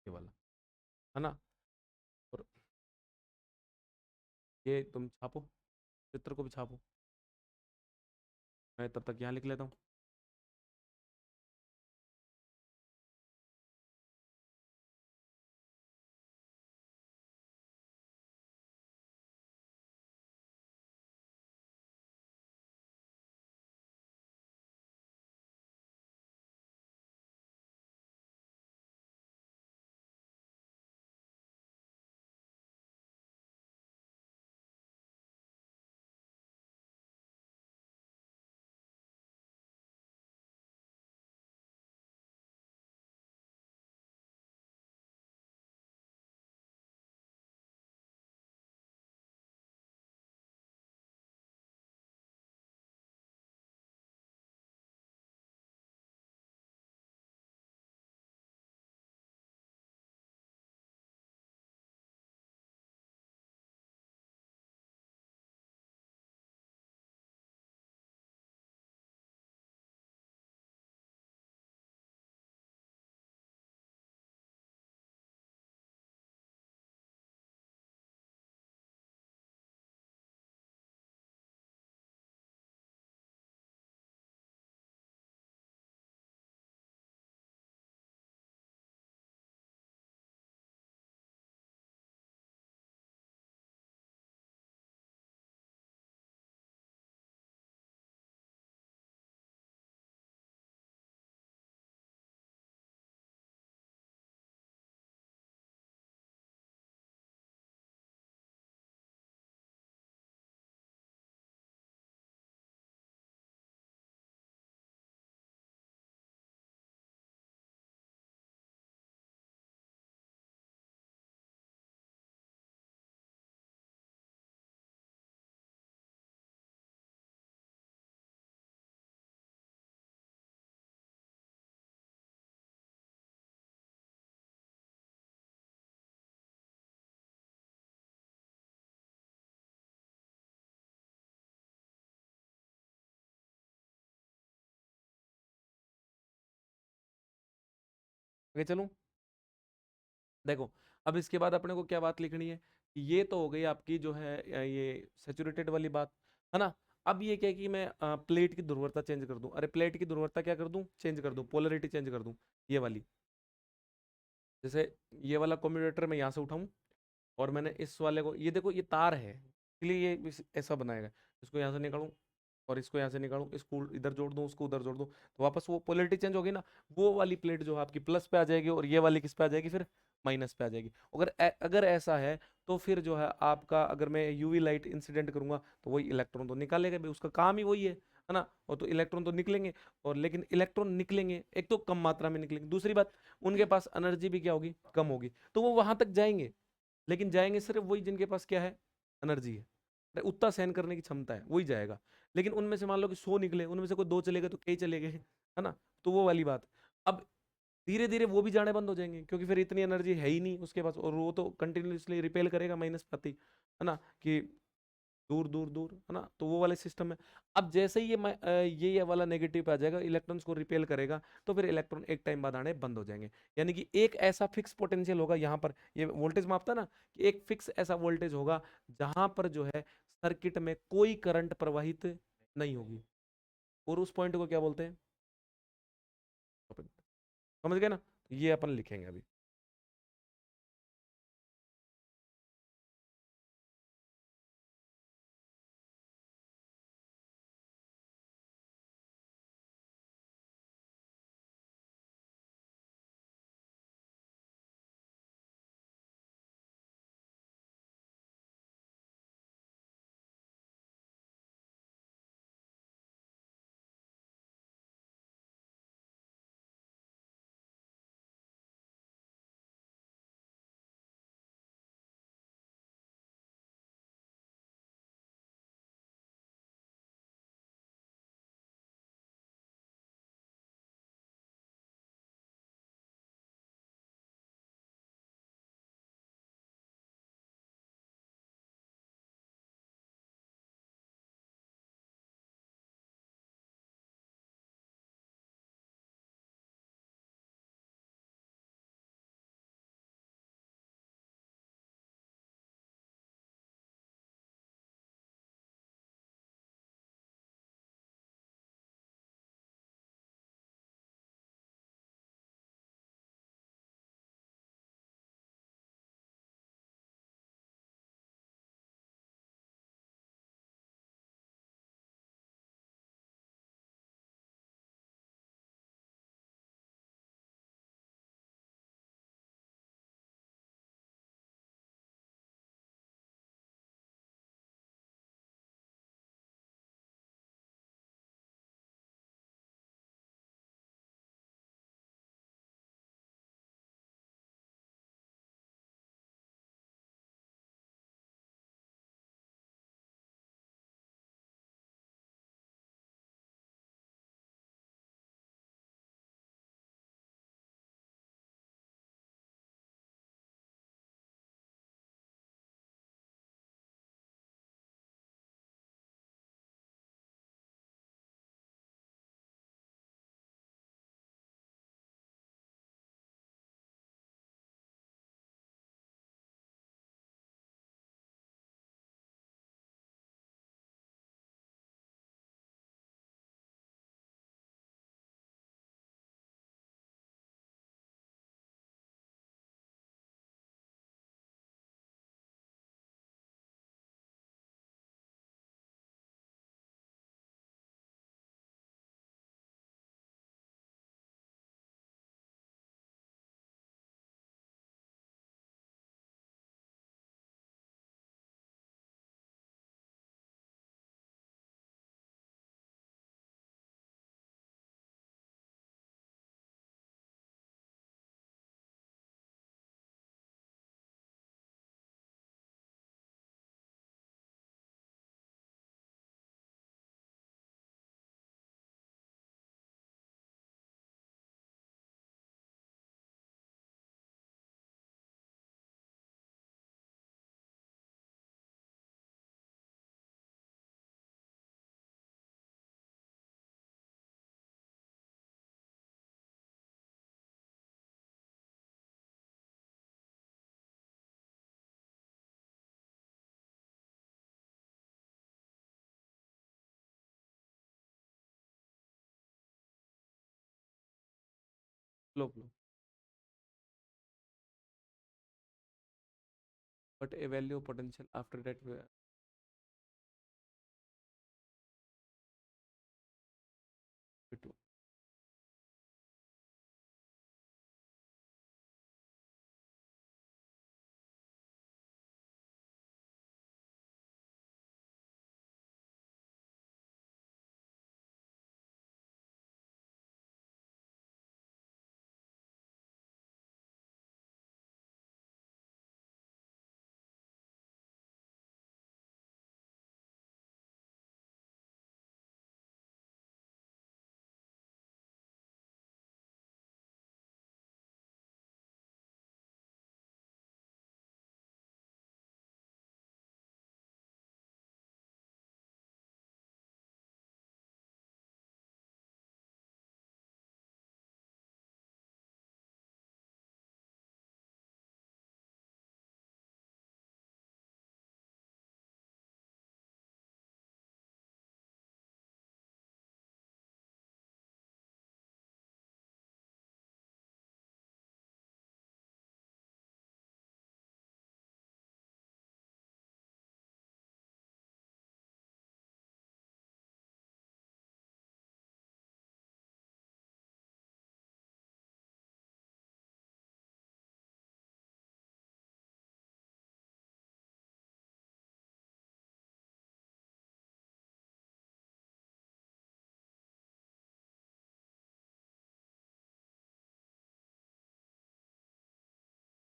ये वाला, है ना। और ये तुम छापो, चित्र को भी छापो, मैं तब तक यहाँ लिख लेता हूँ। ओके चलूं, देखो अब इसके बाद अपने को क्या बात लिखनी है, कि ये तो हो गई आपकी जो है ये सेचुरेटेड वाली बात, है ना। अब ये क्या है कि मैं प्लेट की ध्रुवता चेंज कर दूं। अरे प्लेट की ध्रुवता क्या कर दूं, चेंज कर दूं, पोलरिटी चेंज कर दूं, ये वाली। जैसे ये वाला कम्यूटेटर मैं यहाँ से उठाऊं, और मैंने इस वाले को, ये देखो ये तार है इसलिए ये ऐसा बनाएगा। इसको यहाँ से निकालूं और इसको यहाँ से निकालूं, इसको इधर जोड़ दूं, उसको उधर जोड़ दूं, तो वापस वो पोलैरिटी चेंज होगी ना, वो वाली प्लेट जो है आपकी प्लस पे आ जाएगी और ये वाली किस पे आ जाएगी, फिर माइनस पे आ जाएगी। अगर ऐसा है तो फिर जो है आपका, अगर मैं यूवी लाइट इंसिडेंट करूंगा तो वही इलेक्ट्रॉन तो निकालेगा भाई, उसका काम ही वही है ना, और तो इलेक्ट्रॉन तो निकलेंगे। और लेकिन इलेक्ट्रॉन निकलेंगे, एक तो कम मात्रा में निकलेंगे, दूसरी बात उनके पास एनर्जी भी क्या होगी, कम होगी, तो वो वहां तक जाएंगे, लेकिन जाएंगे सिर्फ वही जिनके पास क्या है, एनर्जी है, उतना सहन करने की क्षमता है, वही जाएगा। लेकिन उनमें से मान लो कि 100 निकले, उनमें से कोई 2 चले गए तो कई चले गए, है ना, तो वो वाली बात। अब धीरे धीरे वो भी जाने बंद हो जाएंगे, क्योंकि फिर इतनी एनर्जी है ही नहीं उसके पास, और वो तो कंटिन्यूसली रिपेल करेगा माइनस पाती, है ना, कि दूर दूर दूर, है ना, तो वो वाले सिस्टम है। अब जैसे ही ये वाला नेगेटिव पे आ जाएगा, इलेक्ट्रॉन्स को रिपेल करेगा, तो फिर इलेक्ट्रॉन एक टाइम बाद आने बंद हो जाएंगे। यानी कि एक ऐसा फिक्स पोटेंशियल होगा यहाँ पर, ये वोल्टेज मापता ना, कि एक फिक्स ऐसा वोल्टेज होगा जहां पर जो है सर्किट में कोई करंट प्रवाहित नहीं होगी, और उस पॉइंट को क्या बोलते हैं, समझ गए ना, ये अपन लिखेंगे अभी। लो, but a value of potential after that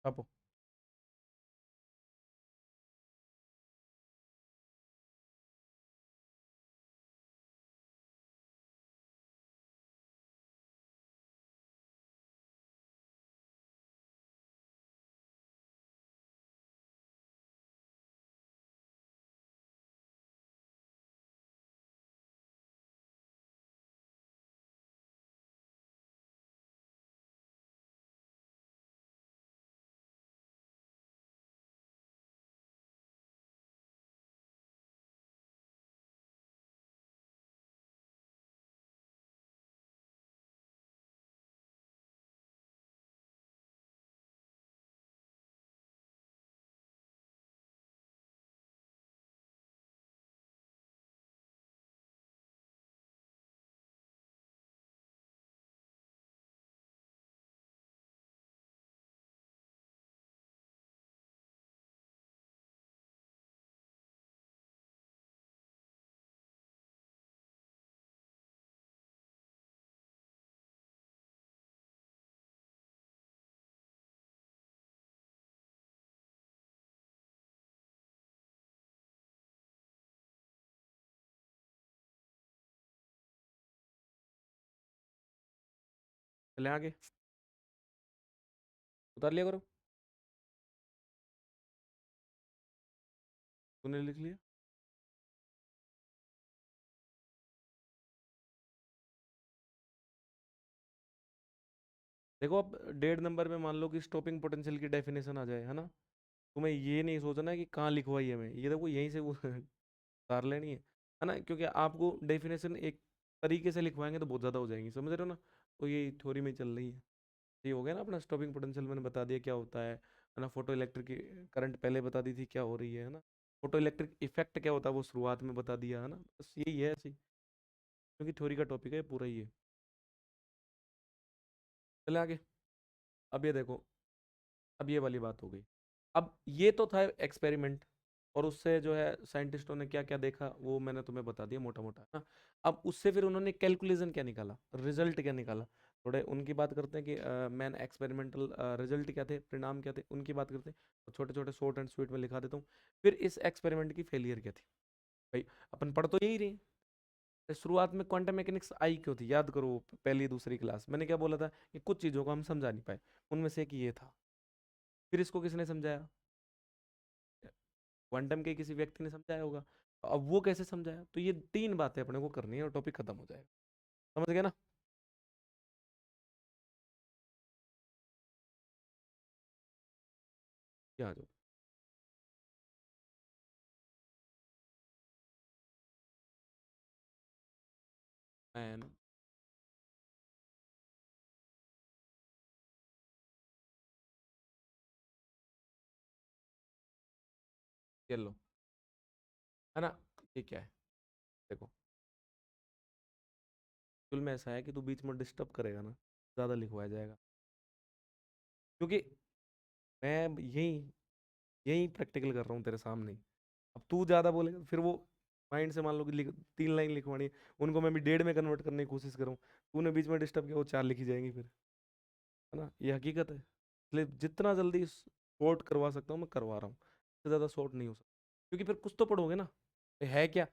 छापो। चले आगे, उतार लिया करो। तूने लिख लिया। देखो अब 1.5 नंबर में मान लो कि स्टॉपिंग पोटेंशियल की डेफिनेशन आ जाए, है ना। तुम्हें ये नहीं सोचना कि कहाँ लिखवाई है, मैं ये देखो यहीं से वो उतार लेनी है ना, क्योंकि आपको डेफिनेशन एक तरीके से लिखवाएंगे तो बहुत ज़्यादा हो जाएंगी, समझ रहे हो ना। तो ये थ्योरी में चल रही है। ये हो गया ना अपना स्टॉपिंग पोटेंशियल, मैंने बता दिया क्या होता है ना। फोटो इलेक्ट्रिक की करंट पहले बता दी थी क्या हो रही है ना। फोटो इलेक्ट्रिक इफेक्ट क्या होता है वो शुरुआत में बता दिया है ना, बस यही है ऐसी, क्योंकि थ्योरी का टॉपिक है पूरा ये। चले आगे। अब ये देखो, अब ये वाली बात हो गई। अब ये तो था एक्सपेरिमेंट, और उससे जो है साइंटिस्टों ने क्या क्या देखा वो मैंने तुम्हें बता दिया मोटा मोटा ना। अब उससे फिर उन्होंने कैलकुलेशन क्या निकाला, रिजल्ट क्या निकाला, थोड़े उनकी बात करते हैं कि मैन एक्सपेरिमेंटल रिजल्ट क्या थे, परिणाम क्या थे, उनकी बात करते हैं। छोटे छोटे शॉर्ट एंड स्वीट में लिखा देता हूँ। फिर इस एक्सपेरिमेंट की फेलियर क्या थी भाई, अपन पढ़ तो यही रहे हैं। शुरुआत में क्वांटम मैकेनिक्स आई क्यों थी, याद करो पहली दूसरी क्लास मैंने क्या बोला था कि कुछ चीज़ों को हम समझा नहीं पाए, उनमें से एक ये था। फिर इसको किसने समझाया, क्वांटम के किसी व्यक्ति ने समझाया होगा। अब वो कैसे समझाया, तो ये तीन बातें अपने को करनी है और टॉपिक खत्म हो जाएगा। समझ गए ना। क्या जो एन, ये लो, है ना। ये क्या है, देखो स्कूल में ऐसा है कि तू बीच में डिस्टर्ब करेगा ना, ज्यादा लिखवाया जाएगा। क्योंकि मैं यही यही प्रैक्टिकल कर रहा हूँ तेरे सामने ही। अब तू ज्यादा बोलेगा फिर वो माइंड से मान लो कि 3 लाइन लिखवानी है, उनको मैं भी 1.5 में कन्वर्ट करने की कोशिश करूँ, तूने बीच में डिस्टर्ब किया वो 4 लिखी जाएंगी फिर, है ना। ये हकीकत है, इसलिए जितना जल्दी शॉर्ट करवा सकता हूँ मैं करवा रहा हूँ, इससे ज़्यादा शॉर्ट नहीं हो सकता। क्योंकि फिर कुछ तो पढ़ोगे ना, ये है क्या,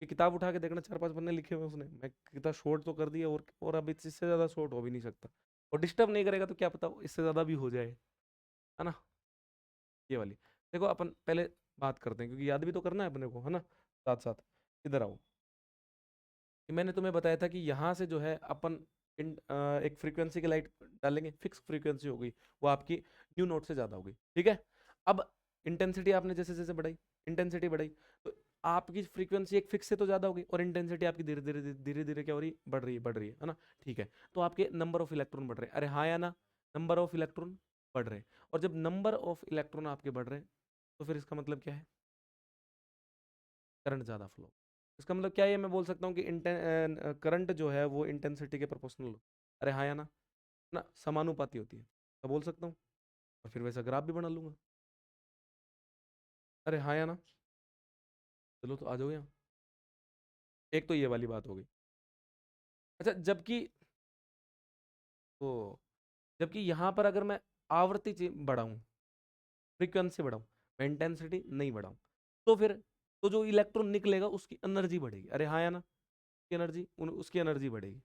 कि किताब उठा के देखना 4-5 पन्ने लिखे हुए हैं उसने, मैं कितना शॉर्ट तो कर दिया, और अब इससे ज़्यादा शॉर्ट हो भी नहीं सकता। और डिस्टर्ब नहीं करेगा तो क्या पता इससे ज़्यादा भी हो जाए, है ना। ये वाली, देखो अपन पहले बात करते हैं क्योंकि याद भी तो करना है अपने को, है ना। साथ साथ इधर आओ, कि मैंने तुम्हें बताया था कि यहाँ से जो है अपन एक फ्रीक्वेंसी की लाइट डालेंगे, फिक्स फ्रीक्वेंसी हो गई, वो आपकी न्यू नोट से ज़्यादा हो गई, ठीक है। अब इंटेंसिटी आपने जैसे जैसे बढ़ाई, इंटेंसिटी बढ़ाई, तो आपकी फ्रीक्वेंसी एक फिक्स से तो ज़्यादा हो गई, और इंटेंसिटी आपकी धीरे धीरे धीरे धीरे क्या हो रही है, बढ़ रही है, बढ़ रही है ना। ठीक है, तो आपके नंबर ऑफ इलेक्ट्रॉन बढ़ रहे हैं, अरे हाँ या ना, नंबर ऑफ इलेक्ट्रॉन बढ़ रहे हैं। और जब नंबर ऑफ इलेक्ट्रॉन आपके बढ़ रहे हैं, तो फिर इसका मतलब क्या है, करंट ज़्यादा फ्लो। इसका मतलब क्या है, मैं बोल सकता हूँ कि करंट जो है वो इंटेंसिटी के प्रोपोर्शनल, अरे हाँ या ना समानुपाती होती है, तो बोल सकता हूँ, और फिर वैसा ग्राफ भी बना लूंगा। अरे हाँ या ना, चलो तो आ जाओ यहाँ। एक तो ये वाली बात हो गई। अच्छा, जबकि तो जबकि यहाँ पर अगर मैं आवृत्ति बढ़ाऊं, फ्रीक्वेंसी बढ़ाऊं, मैं इंटेंसिटी नहीं बढ़ाऊं, तो फिर तो जो इलेक्ट्रॉन निकलेगा उसकी एनर्जी बढ़ेगी। अरे हाँ या ना, एनर्जी उसकी एनर्जी बढ़ेगी,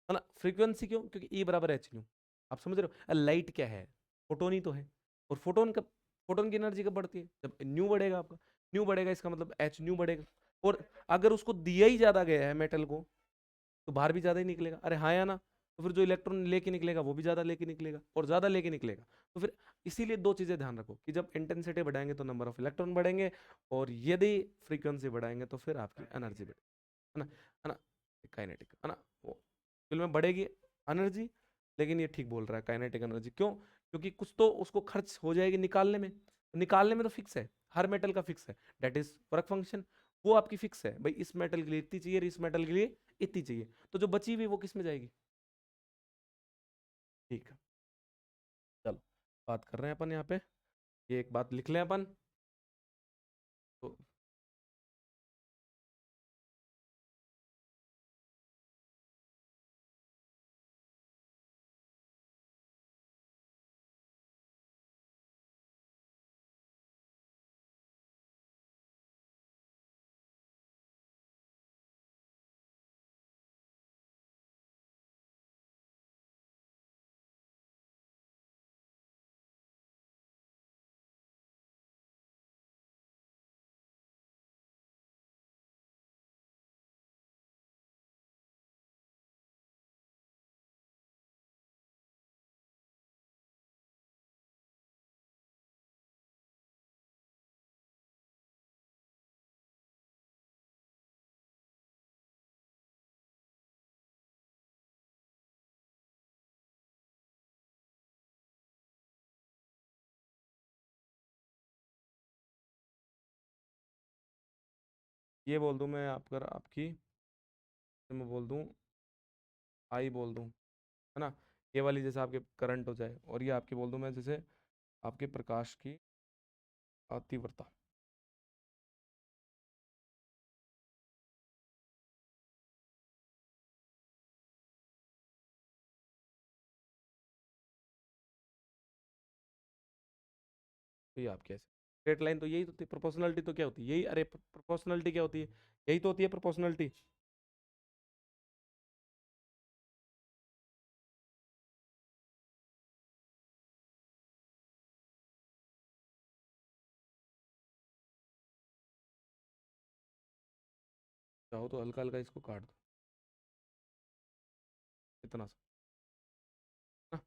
है ना। फ्रीक्वेंसी क्यों? क्योंकि ई बराबर एच न्यू। आप समझ रहे हो? लाइट क्या है? फोटोन ही तो है। और फोटोन की एनर्जी कब बढ़ती है? जब न्यू बढ़ेगा आपका। न्यू बढ़ेगा इसका मतलब एच न्यू बढ़ेगा। और अगर उसको दिया ही ज्यादा गया है मेटल को, तो बाहर भी ज्यादा ही निकलेगा। अरे हाँ या ना, तो फिर जो इलेक्ट्रॉन लेके निकलेगा वो भी ज्यादा लेके निकलेगा और ज्यादा लेके निकलेगा। तो फिर इसीलिए दो चीजें ध्यान रखो कि जब इंटेंसिटी बढ़ाएंगे तो नंबर ऑफ इलेक्ट्रॉन बढ़ेंगे, और यदि फ्रीक्वेंसी बढ़ाएंगे तो फिर आपकी एनर्जी बढ़ेगी, है ना, है ना। काइनेटिक, है ना, वो फिल्म में बढ़ेगी एनर्जी। लेकिन ये ठीक बोल रहा है, काइनेटिक एनर्जी क्यों? क्योंकि कुछ तो उसको खर्च हो जाएगी निकालने में। निकालने में तो फिक्स है, हर मेटल का फिक्स है, डेट इज वर्क फंक्शन। वो आपकी फिक्स है भाई, इस मेटल के लिए इतनी चाहिए, इस मेटल के लिए इतनी चाहिए। तो जो बची हुई वो किस में जाएगी? ठीक है, चलो बात कर रहे हैं अपन यहाँ पे, ये एक बात लिख लें अपन। तो ये बोल दूं मैं, आप अगर आपकी, तो मैं बोल दूं आई बोल दूं, है ना। ये वाली जैसे आपके करंट हो जाए, और ये आपकी बोल दूं मैं जैसे आपके प्रकाश की तीव्रता। तो ये आपके ऐसे स्ट्रेट लाइन, तो यही तो होती है प्रोपोर्शनलिटी। तो क्या होती है यही? अरे प्रोपोर्शनलिटी क्या होती है? यही तो होती है प्रोपोर्शनलिटी। चाहो तो हल्का हल्का इसको काट दो, इतना सा ना।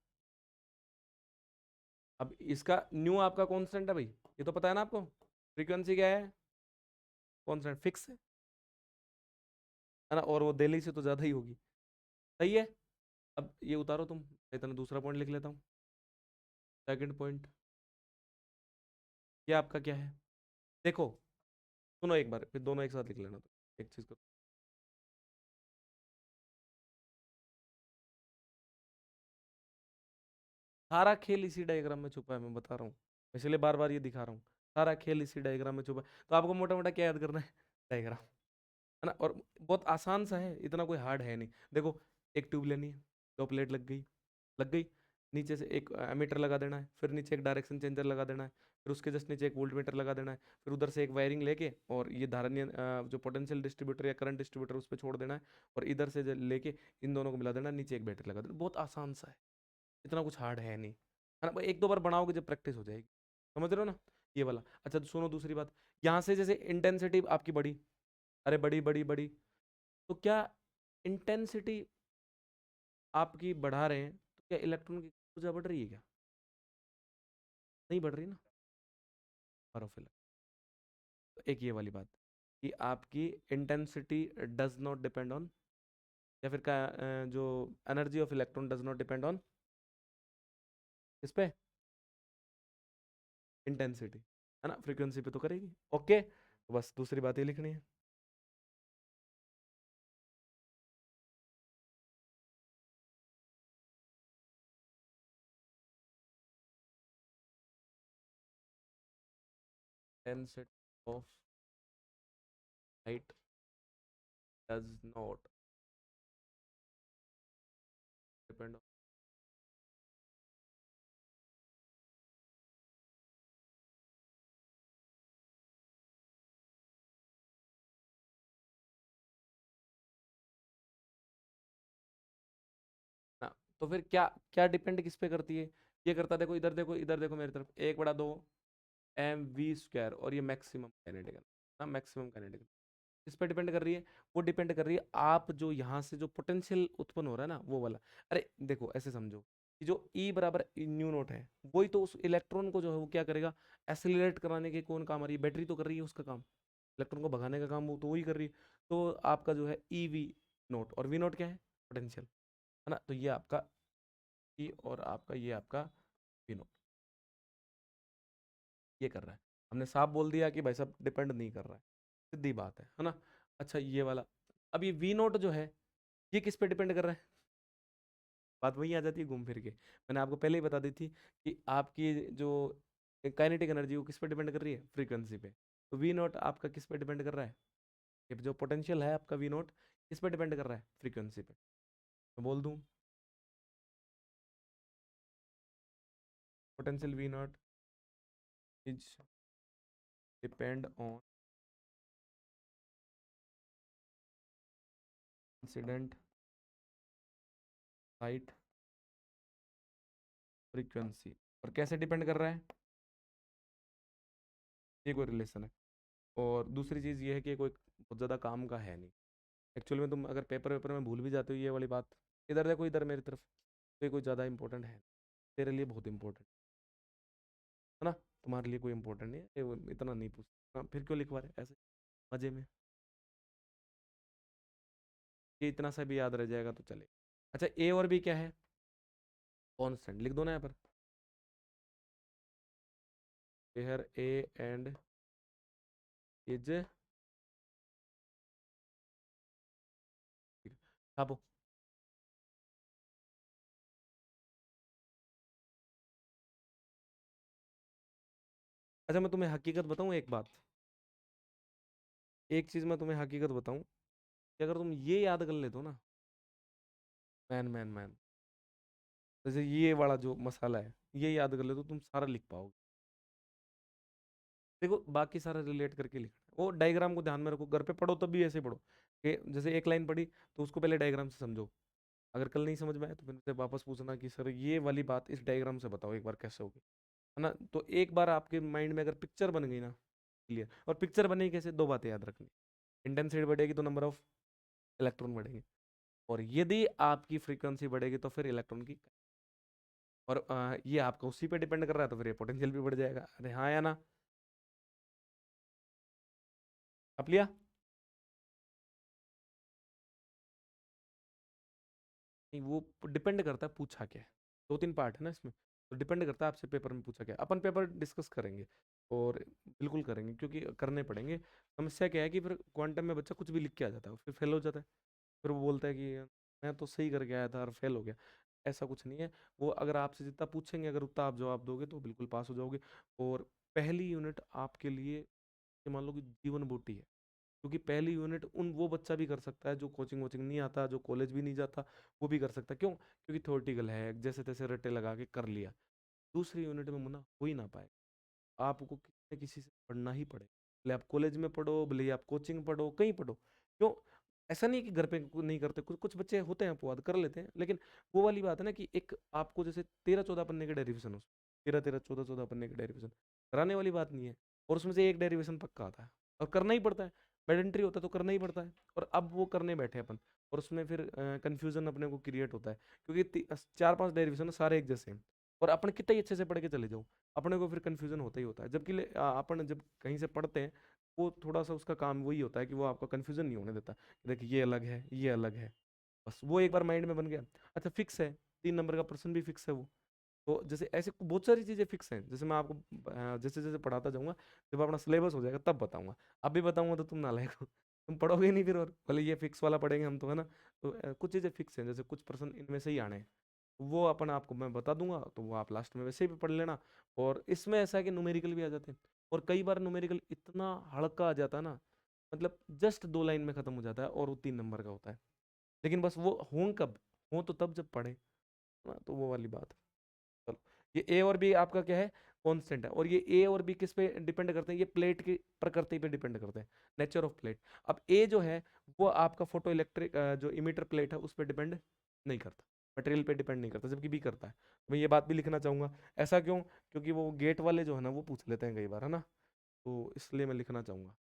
अब इसका न्यू आपका कांस्टेंट है भाई, ये तो पता है ना आपको। फ्रीक्वेंसी क्या है? कांस्टेंट फिक्स है ना, और वो दिल्ली से तो ज्यादा ही होगी। सही है। अब ये उतारो तुम, इतना दूसरा पॉइंट लिख लेता हूँ। सेकंड पॉइंट, ये आपका क्या है? देखो, सुनो एक बार, फिर दोनों एक साथ लिख लेना, तो एक चीज को। सारा खेल इसी डायग्राम में छुपा है, मैं बता रहा हूँ, इसलिए बार बार ये दिखा रहा हूँ। सारा खेल इसी डायग्राम में छुपा है। तो आपको मोटा मोटा क्या याद करना है? डायग्राम, है ना। और बहुत आसान सा है, इतना कोई हार्ड है नहीं। देखो, एक ट्यूब लेनी है, दो प्लेट लग गई, लग गई। नीचे से एक एमीटर लगा देना है, फिर नीचे एक डायरेक्शन चेंजर लगा देना है, फिर उसके जस्ट नीचे एक वोल्ट मीटर लगा देना है, फिर उधर से एक वायरिंग लेके और ये जो पोटेंशियल डिस्ट्रीब्यूटर या करंट डिस्ट्रीब्यूटर उस पर छोड़ देना है, और इधर से लेके इन दोनों को मिला देना है, नीचे एक बैटरी लगा देना। बहुत आसान सा है, इतना कुछ हार्ड है नहीं, है ना। एक दो बार बनाओगे जब प्रैक्टिस हो जाएगी। समझ रहे हो ना, ये वाला। अच्छा तो सुनो दूसरी बात, यहाँ से जैसे इंटेंसिटी आपकी बढ़ी, अरे बड़ी बड़ी बड़ी, तो क्या इंटेंसिटी आपकी बढ़ा रहे हैं तो क्या इलेक्ट्रॉन की ऊर्जा बढ़ रही है क्या? नहीं बढ़ रही ना। और फिर तो एक ये वाली बात कि आपकी intensity does not depend on, या फिर का जो energy of electron does not depend on इस पे, इंटेंसिटी, है ना, फ्रीक्वेंसी पे तो करेगी। ओके, तो बस दूसरी बात ये लिखनी है। Intensity of light does not depend on तो फिर क्या क्या डिपेंड किस पे करती है? ये करता, देखो इधर देखो, इधर देखो मेरी तरफ, 1/2 mv², और ये मैक्सिमम काइनेटिक ना, मैक्सिमम काइनेटिक किस पे डिपेंड कर रही है? वो डिपेंड कर रही है आप जो यहाँ से जो पोटेंशियल उत्पन्न हो रहा है ना, वो वाला। अरे देखो ऐसे समझो कि जो E बराबर न्यू नोट है, वही तो उस इलेक्ट्रॉन को जो है वो क्या करेगा, एसिलरेट कराने के कौन काम आ रही है? बैटरी तो कर रही है उसका काम, इलेक्ट्रॉन को भगाने का काम वो तो वही कर रही है। तो आपका जो है EV0, और V0 क्या है? पोटेंशियल, है ना? तो ये आपका E, और आपका ये आपका V0 ये कर रहा है। हमने साफ बोल दिया कि भाई साहब डिपेंड नहीं कर रहा है, सीधी बात है ना? अच्छा ये वाला, अब ये V0 जो है ये किस पे डिपेंड कर रहा है? बात वही आ जाती है घूम फिर के, मैंने आपको पहले ही बता दी थी कि आपकी जो काइनेटिक एनर्जी वो किस पे डिपेंड कर रही है? फ्रीक्वेंसी पे। तो V0 आपका किस पे डिपेंड कर रहा है? ये जो पोटेंशियल है आपका V0 किस पे डिपेंड कर रहा है? फ्रीक्वेंसी पे। तो बोल दूं, potential V0 is depend on incident light frequency. और कैसे डिपेंड कर रहा है? ये कोई रिलेशन है। और दूसरी चीज़ ये है कि ये कोई बहुत ज़्यादा काम का है नहीं एक्चुअल में। तुम अगर पेपर वेपर में भूल भी जाते हो ये वाली बात, इधर देखो, इधर मेरी तरफ, तो ये कोई ज़्यादा इंपॉर्टेंट है, तेरे लिए बहुत इंपॉर्टेंट है ना, तुम्हारे लिए कोई इंपॉर्टेंट नहीं है, ये वो इतना नहीं पूछना, फिर क्यों लिखवा रहे ऐसे मजे में? ये इतना सा भी याद रह जाएगा तो चले। अच्छा ए और बी क्या है? कॉन्स्टेंट लिख दो ना यहाँ पर, हेयर ए एंड इज, छापो। अच्छा मैं तुम्हें हकीकत बताऊँ एक बात, एक चीज़ मैं तुम्हें हकीकत बताऊँ, कि अगर तुम ये याद कर लेते हो ना, मैन मैन मैन, जैसे ये वाला जो मसाला है, ये याद कर ले तो तुम सारा लिख पाओगे। देखो बाकी सारा रिलेट करके लिखना है। वो डायग्राम को ध्यान में रखो, घर पे पढ़ो तब भी ऐसे पढ़ो कि जैसे एक लाइन पढ़ी तो उसको पहले डायग्राम से समझो, अगर कल नहीं समझ में आए तो फिर से वापस पूछना कि सर ये वाली बात इस डायग्राम से बताओ एक बार कैसे होगी, है ना? तो एक बार आपके माइंड में अगर पिक्चर बन गई ना, क्लियर। और पिक्चर बनेगी कैसे? दो बातें याद रखनी, इंटेंसिटी बढ़ेगी तो नंबर ऑफ इलेक्ट्रॉन बढ़ेंगे, और यदि आपकी फ्रीक्वेंसी बढ़ेगी तो फिर इलेक्ट्रॉन की, और ये आपका उसी पे डिपेंड कर रहा है तो फिर ये पोटेंशियल भी बढ़ जाएगा। अरे हाँ या ना? आप लिया? नहीं वो डिपेंड करता है पूछा क्या है, दो तीन पार्ट है ना इसमें, तो डिपेंड करता है आपसे पेपर में पूछा क्या है। अपन पेपर डिस्कस करेंगे, और बिल्कुल करेंगे क्योंकि करने पड़ेंगे। समस्या क्या है कि फिर क्वांटम में बच्चा कुछ भी लिख के आ जाता है, फिर फेल हो जाता है, फिर वो बोलता है कि मैं तो सही करके आया था और फेल हो गया। ऐसा कुछ नहीं है, वो अगर आपसे जितना पूछेंगे अगर उतना आप जवाब दोगे तो बिल्कुल पास हो जाओगे। और पहली यूनिट आपके लिए ये मान लो कि जीवन बूटी है, क्योंकि पहली यूनिट उन वो बच्चा भी कर सकता है जो कोचिंग वोचिंग नहीं आता, जो कॉलेज भी नहीं जाता, वो भी कर सकता है। क्यों? क्योंकि थ्योरेटिकल है, जैसे तैसे रट्टे लगा के कर लिया। दूसरी यूनिट में मुना हो ही ना पाए, आपको किसी न किसी से पढ़ना ही पड़े, भले आप कॉलेज में पढ़ो, भले आप कोचिंग पढ़ो, कहीं पढ़ो। क्यों? ऐसा नहीं कि घर पे नहीं करते, कुछ कुछ बच्चे होते हैं अपवाद कर लेते हैं, लेकिन वो वाली बात है ना कि एक आपको जैसे 13-14 पन्ने के डेरिवेशन हो, 13-13 14-14 पन्ने के डेरिवेशन कराने वाली बात नहीं है, और उसमें से एक डेरिवेशन पक्का आता है और करना ही पड़ता है, पेडेंट्री होता है तो करना ही पड़ता है। और अब वो करने बैठे अपन, और उसमें फिर कंफ्यूजन अपने को क्रिएट होता है, क्योंकि 4-5 डेरिवेशन सारे एक जैसे हैं, और अपन कितना ही अच्छे से पढ़ के चले जाओ, अपने को फिर कंफ्यूजन होता ही होता है। जबकि अपन जब कहीं से पढ़ते हैं, वो थोड़ा सा उसका काम वही होता है कि वो आपका कंफ्यूजन नहीं होने देता, कि देखिए ये अलग है, ये अलग है, बस वो एक बार माइंड में बन गया। अच्छा फिक्स है, 3 नंबर का प्रश्न भी फिक्स है वो। तो जैसे ऐसे बहुत सारी चीज़ें फिक्स हैं, जैसे मैं आपको जैसे जैसे पढ़ाता जाऊंगा, जब अपना सिलेबस हो जाएगा तब बताऊंगा। अभी बताऊंगा तो तुम नालायक हो, तुम पढ़ोगे ही नहीं फिर, और भले ये फिक्स वाला पढ़ेंगे हम तो, है ना? तो कुछ चीज़ें फिक्स हैं, जैसे कुछ प्रश्न इनमें से ही आने हैं, वो अपन आपको मैं बता दूंगा, तो वो आप लास्ट में वैसे ही पढ़ लेना। और इसमें ऐसा है कि न्यूमेरिकल भी आ जाते हैं, और कई बार न्यूमेरिकल इतना हल्का आ जाता है ना, मतलब जस्ट 2 लाइन में खत्म हो जाता है, और वो 3 नंबर का होता है। लेकिन बस वो हों कब, हो तो तब जब पढ़े, है ना? तो वो वाली बात है। चलो, ये ए और बी आपका क्या है? कांस्टेंट है। और ये ए और बी किस पे डिपेंड करते हैं? ये प्लेट की प्रकृति पे डिपेंड करते हैं, नेचर ऑफ प्लेट। अब ए जो है वो आपका फोटो इलेक्ट्रिक जो इमिटर प्लेट है उस पर डिपेंड नहीं करता, मटेरियल पे डिपेंड नहीं करता, जबकि बी करता है। मैं ये बात भी लिखना चाहूंगा। ऐसा क्यों? क्योंकि वो गेट वाले जो है ना वो पूछ लेते हैं कई बार, है ना, तो इसलिए मैं लिखना चाहूंगा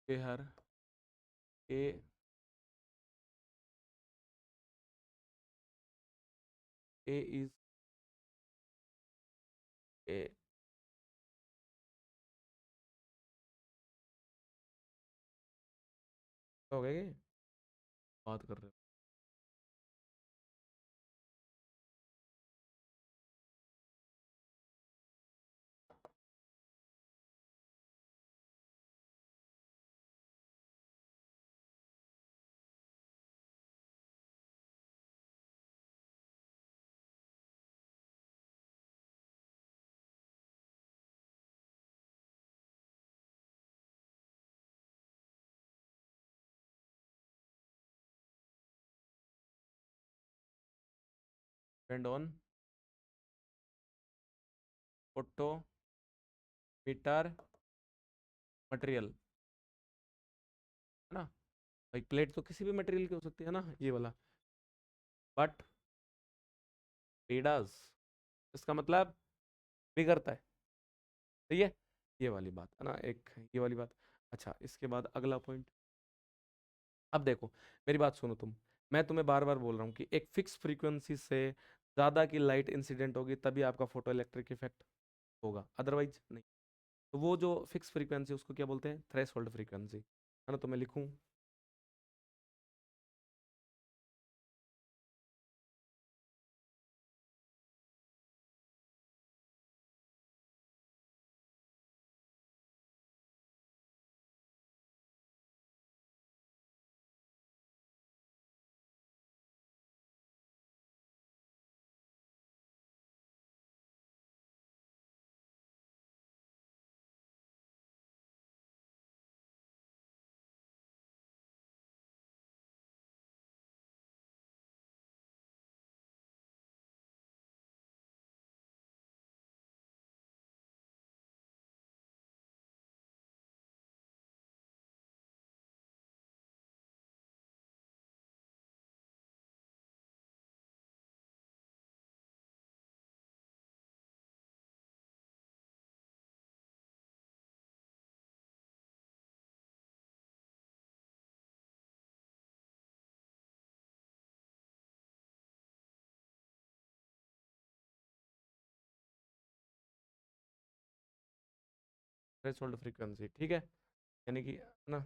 कि हर ए ए इज ए। हो गया ये बात कर रहे depend on photo meter material, है ना। भाई प्लेट तो किसी भी मटेरियल की हो सकती है ना, ये वाला, बट पेडास, इसका मतलब बिगड़ता है। सही है, ये वाली बात है ना, एक ये वाली बात। अच्छा, इसके बाद अगला पॉइंट। अब देखो, मेरी बात सुनो तुम। मैं तुम्हें बार बार बोल रहा हूँ कि एक फिक्स फ्रीक्वेंसी से ज़्यादा की लाइट इंसिडेंट होगी तभी आपका फोटो इलेक्ट्रिक इफेक्ट होगा, अदरवाइज नहीं। तो वो जो फिक्स फ्रीक्वेंसी उसको क्या बोलते हैं? थ्रेशोल्ड फ्रीक्वेंसी, है ना। तो मैं लिखूँ थ्रेशोल्ड फ्रीक्वेंसी, ठीक है, यानी कि, है ना,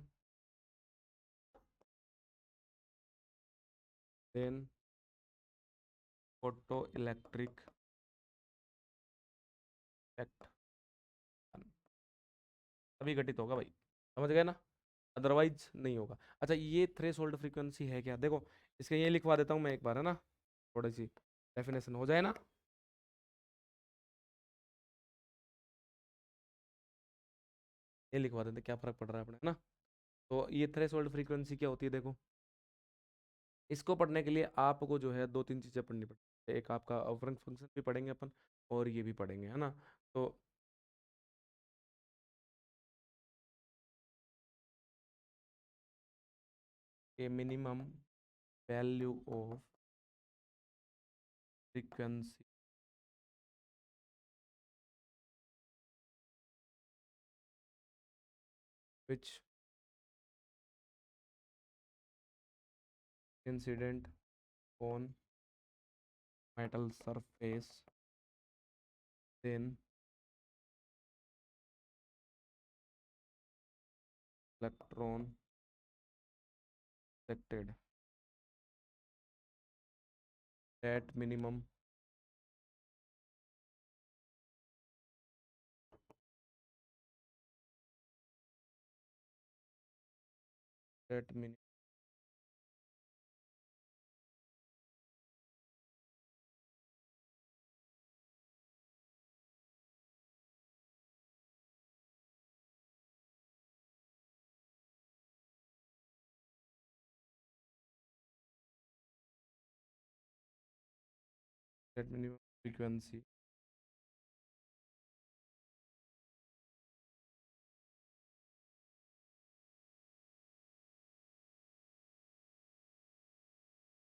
देन फोटो इलेक्ट्रिक इफेक्ट तभी घटित होगा भाई, समझ गए ना, अदरवाइज नहीं होगा। अच्छा, ये थ्रेशोल्ड फ्रीक्वेंसी है क्या? देखो, इसके ये लिखवा देता हूँ मैं एक बार, है ना, थोड़ी सी डेफिनेशन हो जाए ना। ये लिखवा देते, क्या फर्क पड़ रहा है अपने, है ना। तो ये थ्रेशोल्ड फ्रीक्वेंसी क्या होती है, देखो, इसको पढ़ने के लिए आपको जो है दो तीन चीज़ें पढ़नी पड़ती है। एक आपका अवरंग फंक्शन भी पढ़ेंगे अपन, और ये भी पढ़ेंगे, है ना। तो ये minimum value of frequency which incident on metal surface then electron affected at minimum at min at minimum frequency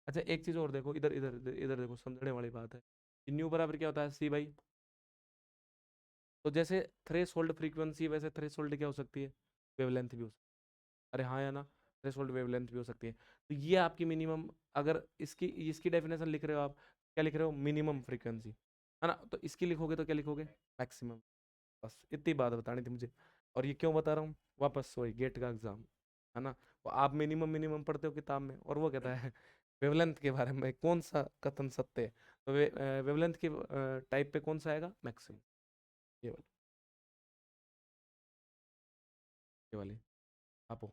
अच्छा एक चीज और देखो, इधर इधर इधर इधर देखो, समझने वाली बात है कि न्यू बराबर क्या होता है, सी बाई। तो जैसे थ्रेशोल्ड फ्रीक्वेंसी, वैसे थ्रेशोल्ड क्या हो सकती है, वेवलेंथ भी हो सकती है। अरे हाँ या ना, थ्रेशोल्ड वेवलेंथ भी हो सकती है। तो ये आपकी मिनिमम, अगर इसकी इसकी डेफिनेशन लिख रहे हो आप, क्या लिख रहे हो, मिनिमम फ्रीक्वेंसी, है ना। तो इसकी लिखोगे तो क्या लिखोगे, मैक्सिमम। बस इतनी बात बतानी थी मुझे। और ये क्यों बता रहा हूँ, वापस वही गेट का एग्जाम, है ना। वो आप मिनिमम मिनिमम पढ़ते हो किताब में, और वो कहता है वेवलेंथ के बारे में कौन सा कथन सत्य है। तो वेवलेंथ के टाइप पे कौन सा आएगा, मैक्सिमम। ये वाली, ये वाली आपो।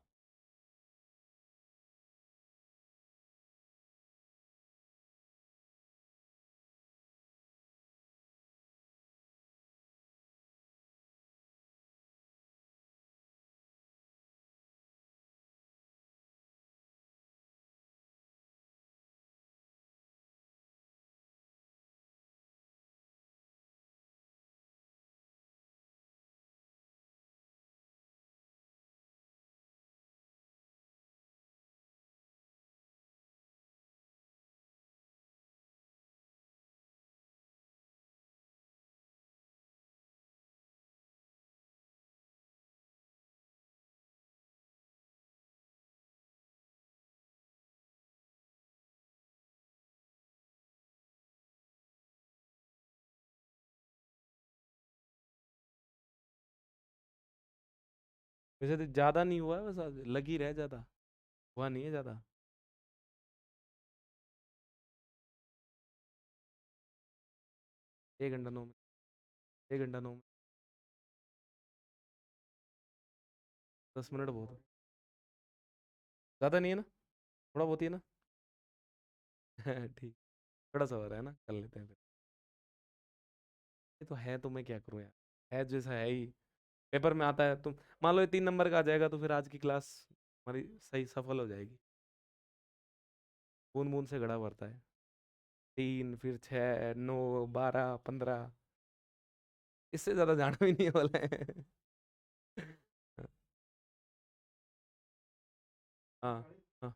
वैसे तो ज्यादा नहीं हुआ है, बस आज लगी रह, ज्यादा हुआ नहीं है ज्यादा। 1 घंटा 9 मिनट, 1 घंटा 9 मिनट, 10 मिनट बहुत है। ज्यादा नहीं है ना, थोड़ा बहुत ही है ना। ठीक, थोड़ा सा हो रहा है ना, कर लेते हैं फिर। ये तो है, तो मैं क्या करूँ यार, है जैसा है ही। पेपर में आता है, तुम मान लो ये 3 नंबर का आ जाएगा, तो फिर आज की क्लास हमारी सही सफल हो जाएगी। बूंद बूंद से घड़ा भरता है। 3, फिर 6, 9, 12, 15, इससे ज्यादा जाना भी नहीं वाला है। हाँ हाँ,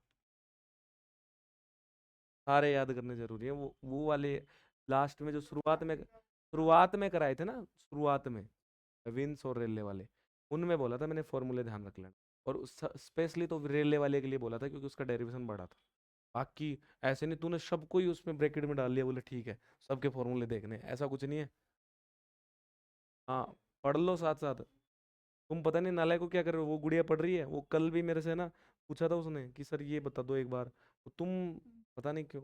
सारे याद करने जरूरी है। वो वाले लास्ट में जो शुरुआत में कराए थे ना, शुरुआत में विंस और रेले वाले, उनमें बोला था मैंने फॉर्मूले ध्यान रख लेना। और स्पेशली तो रेले वाले के लिए बोला था, क्योंकि उसका डेरिवेशन बड़ा था। बाकी ऐसे नहीं तूने सबको ही उसमें ब्रैकेट में डाल लिया, बोले ठीक है सबके फॉर्मूले देखने हैं, ऐसा कुछ नहीं है। हाँ, पढ़ लो साथ साथ। तुम पता नहीं नालायक को क्या कर रहे हो, वो गुड़िया पढ़ रही है, वो कल भी मेरे से ना पूछा था उसने कि सर ये बता दो एक बार, तो तुम पता नहीं क्यों।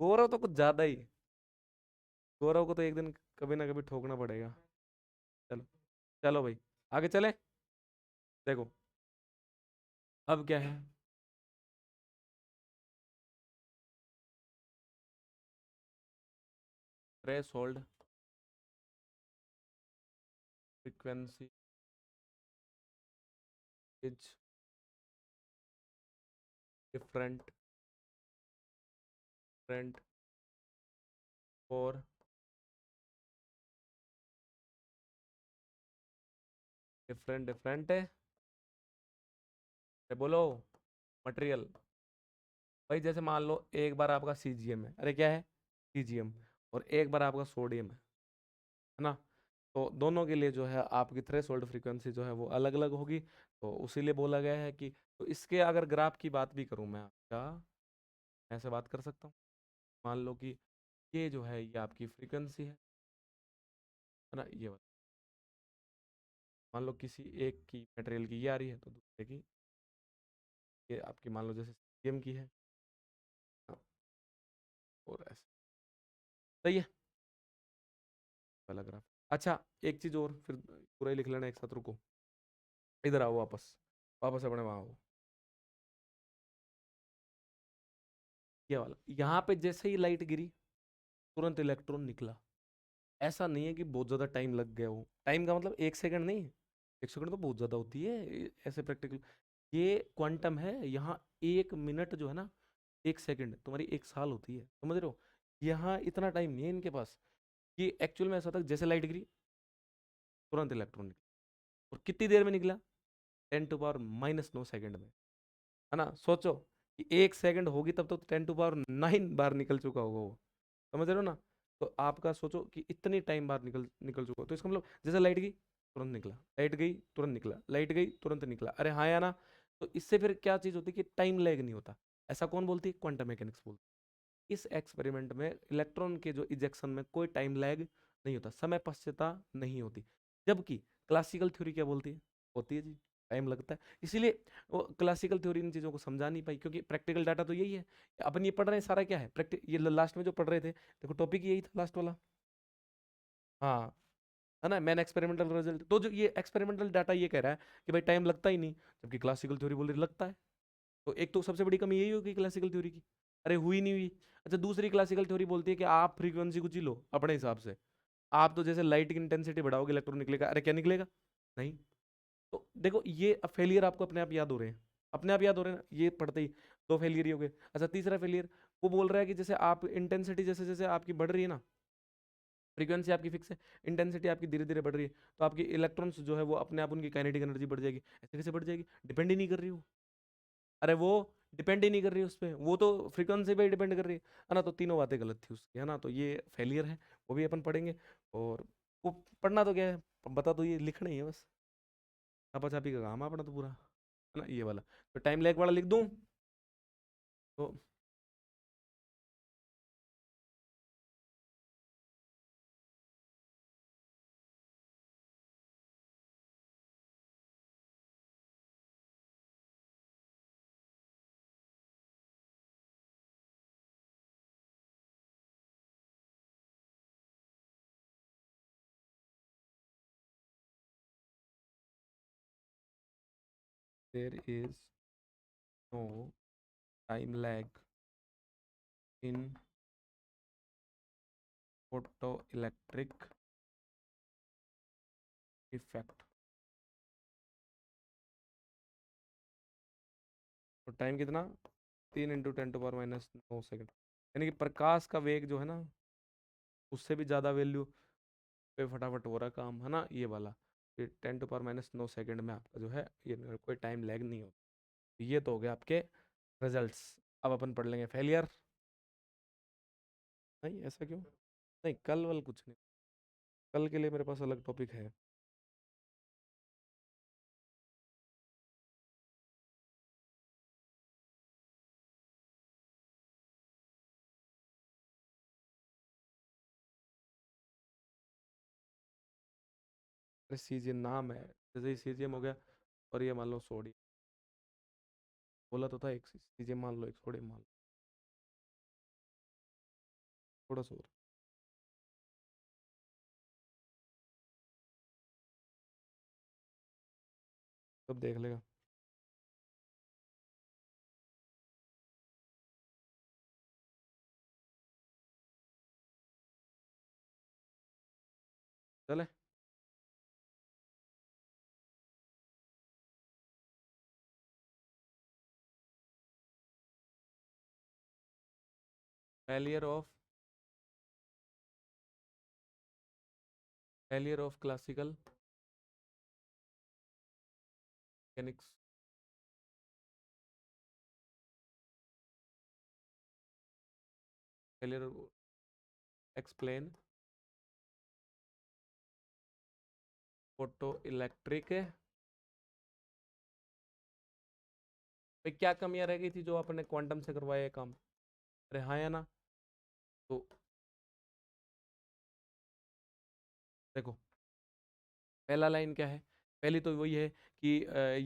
गौरव तो कुछ ज्यादा ही, गौरव को तो एक दिन कभी ना कभी ठोकना पड़ेगा। चलो, चलो भाई, आगे चले। देखो, अब क्या है, threshold frequency is different different for different different है, बोलो, मटेरियल। भाई जैसे मान लो एक बार आपका सीजीएम है, अरे क्या है, सीजीएम, और एक बार आपका सोडियम है ना। तो दोनों के लिए जो है आपकी थ्रेशोल्ड फ्रीक्वेंसी जो है वो अलग अलग होगी। तो उसीलिए बोला गया है कि, तो इसके अगर ग्राफ की बात भी करूं मैं आपका, ऐसे बात कर सकता हूँ। मान लो कि ये जो है ये आपकी फ्रीक्वेंसी है ना, ये वाला। मान लो किसी एक की मटेरियल की ये आ रही है, तो दूसरे की ये आपकी मान लो जैसे सीजीएम की है। हाँ, और ऐसे, सही है वाला ग्राफ। अच्छा, एक चीज और, फिर पूरा ही लिख लेना एक साथ, रुको, इधर आओ वापस, वापस अपने वहां आओ। ये वाला, यहाँ पे जैसे ही लाइट गिरी, तुरंत इलेक्ट्रॉन निकला। ऐसा नहीं है कि बहुत ज्यादा टाइम लग गया हो, टाइम का मतलब 1 सेकंड नहीं, 1 सेकंड तो बहुत ज्यादा होती है ऐसे प्रैक्टिकल। ये क्वांटम है, यहाँ 1 मिनट जो है ना, 1 सेकंड तुम्हारी 1 साल होती है, समझ रहे हो। यहाँ इतना टाइम नहीं है इनके पास। कि एक्चुअल में ऐसा था, जैसे लाइट गिरी तुरंत इलेक्ट्रॉन निकला। और कितनी देर में निकला, 10⁻⁻⁹ में। है ना? सोचो कि 1 सेकंड होगी तब तो 10⁹ बार निकल चुका होगा वो। समझ रहे हो ना? तो आपका सोचो कि इतनी टाइम बाद निकल निकल चुका हो। तो इसका मतलब जैसे लाइट गई तुरंत निकला, लाइट गई तुरंत निकला, लाइट गई तुरंत निकला, अरे हाँ या ना? तो इससे फिर क्या चीज होती है कि टाइम लैग नहीं होता। ऐसा कौन बोलती है? क्वांटम मैकेनिक्स बोलती है। इस एक्सपेरिमेंट में इलेक्ट्रॉन के जो इजेक्शन में कोई टाइम लैग नहीं होता, समय पश्चाता नहीं होती। जबकि क्लासिकल थ्योरी क्या बोलती है? होती है जी, टाइम लगता है। इसीलिए वो क्लासिकल थ्योरी इन चीजों को समझा नहीं पाई, क्योंकि प्रैक्टिकल डाटा तो यही है। अपन ये पढ़ रहे हैं सारा क्या है? प्रैक्टिक, ये लास्ट में जो पढ़ रहे थे, देखो टॉपिक यही था लास्ट वाला। हाँ, है ना? मैन एक्सपेरिमेंटल रिजल्ट, तो जो ये एक्सपेरिमेंटल डाटा ये कह रहा है कि भाई टाइम लगता ही नहीं, जबकि क्लासिकल थ्योरी बोल रही लगता है। तो एक तो सबसे बड़ी कमी यही होगी क्लासिकल थ्योरी की, अरे हुई नहीं हुई। अच्छा, दूसरी क्लासिकल थ्योरी बोलती है कि आप फ्रीक्वेंसी कुछ ही लो अपने हिसाब से। आप तो जैसे लाइट की इंटेंसिटी बढ़ाओगे इलेक्ट्रॉन निकलेगा, अरे क्या निकलेगा? नहीं। तो देखो ये फेलियर आपको अपने आप याद हो रहे हैं, अपने आप याद हो रहे हैं ना, ये पढ़ते ही दो फेलियर ही हो गए। अच्छा, तीसरा फेलियर, वो बोल रहा है कि जैसे आप इंटेंसिटी जैसे जैसे आपकी बढ़ रही है ना, फ्रीक्वेंसी आपकी फिक्स है, इंटेंसिटी आपकी धीरे धीरे बढ़ रही है, तो आपकी इलेक्ट्रॉन्स जो है वो अपने आप उनकी काइनेटिक एनर्जी बढ़ जाएगी। ऐसे कैसे बढ़ जाएगी? डिपेंड ही नहीं कर रही वो। अरे वो डिपेंड ही नहीं कर रही उस पर, वो तो फ्रीक्वेंसी पे ही डिपेंड कर रही है ना? तो तीनों बातें गलत थी उसकी, है ना? तो ये फेलियर है, वो भी अपन पढ़ेंगे। और वो पढ़ना तो क्या है, बता तो ये लिखना ही है बस, छापा छापी का काम है अपना तो पूरा, है ना? ये वाला तो टाइम लैग वाला लिख दूं तो there is no time lag in photo electric effect. तो टाइम कितना? 3 × 10⁻⁹ यानी कि प्रकाश का वेग जो है ना, उससे भी ज़्यादा वैल्यू पे फटाफट हो रहा काम, है ना? ये वाला, ये 10⁻⁹ में आपका जो है ये कोई टाइम लैग नहीं हो। ये तो हो गया आपके रिजल्ट्स। अब अपन पढ़ लेंगे फेलियर। नहीं, ऐसा क्यों? नहीं, कल वाल कुछ नहीं, कल के लिए मेरे पास अलग टॉपिक है। अरे सीजियम नाम है, जैसे ही सीजियम हो गया, और ये मान लो सोडियम, बोला तो था एक सीजियम मान लो, एक सोडियम मान लो, थोड़ा सा और। सब देख लेगा। चले। Failure of failure of classical mechanics. Failure, explain photo electric. भाई क्या कमियां रह गई थी जो आपने क्वांटम से करवाया है काम? अरे हाँ या ना? तो देखो, पहला लाइन क्या है? पहली तो वही है कि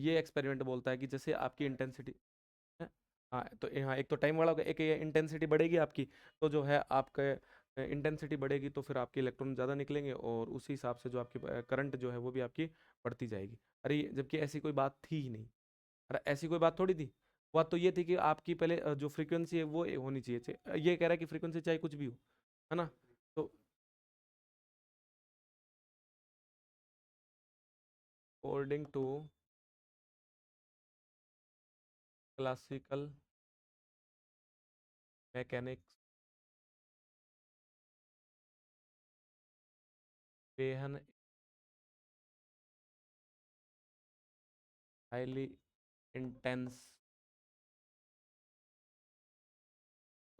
ये एक्सपेरिमेंट बोलता है कि जैसे आपकी इंटेंसिटी है, हाँ तो हाँ, एक तो टाइम वाला होगा, एक ये इंटेंसिटी बढ़ेगी आपकी, तो जो है आपका इंटेंसिटी बढ़ेगी तो फिर आपके इलेक्ट्रॉन ज़्यादा निकलेंगे, और उसी हिसाब से जो आपकी करंट जो है वो भी आपकी बढ़ती जाएगी। अरे जबकि ऐसी कोई बात थी ही नहीं। अरे ऐसी कोई बात थोड़ी थी। बात तो ये थी कि आपकी पहले जो फ्रीक्वेंसी है वो होनी चाहिए ये कह रहा है कि फ्रीक्वेंसी चाहे कुछ भी हो, है ना? तो अकॉर्डिंग टू क्लासिकल मैकेनिक्स, बेहन highly intense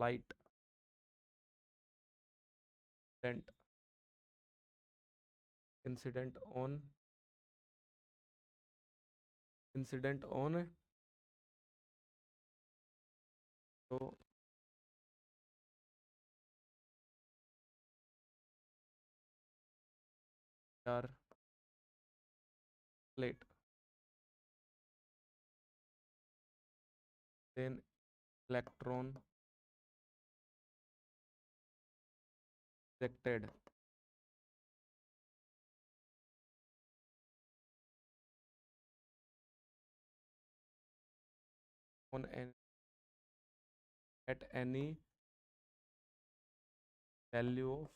flight incident incident on incident on तो यार late then electron ejected on an at any value of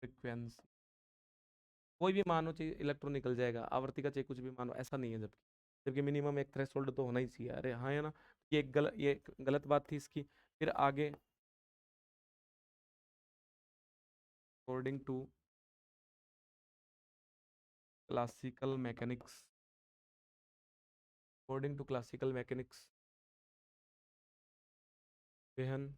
frequency कोई भी मानो चाहिए इलेक्ट्रॉन निकल जाएगा, आवर्ती का चाहिए कुछ भी मानो, ऐसा नहीं है। जबकि जबकि मिनिमम एक थ्रेशोल्ड तो होना ही चाहिए। अरे हाँ है ना, ये एक गलत बात थी इसकी। फिर आगे according to classical mechanics according to classical mechanics बेहन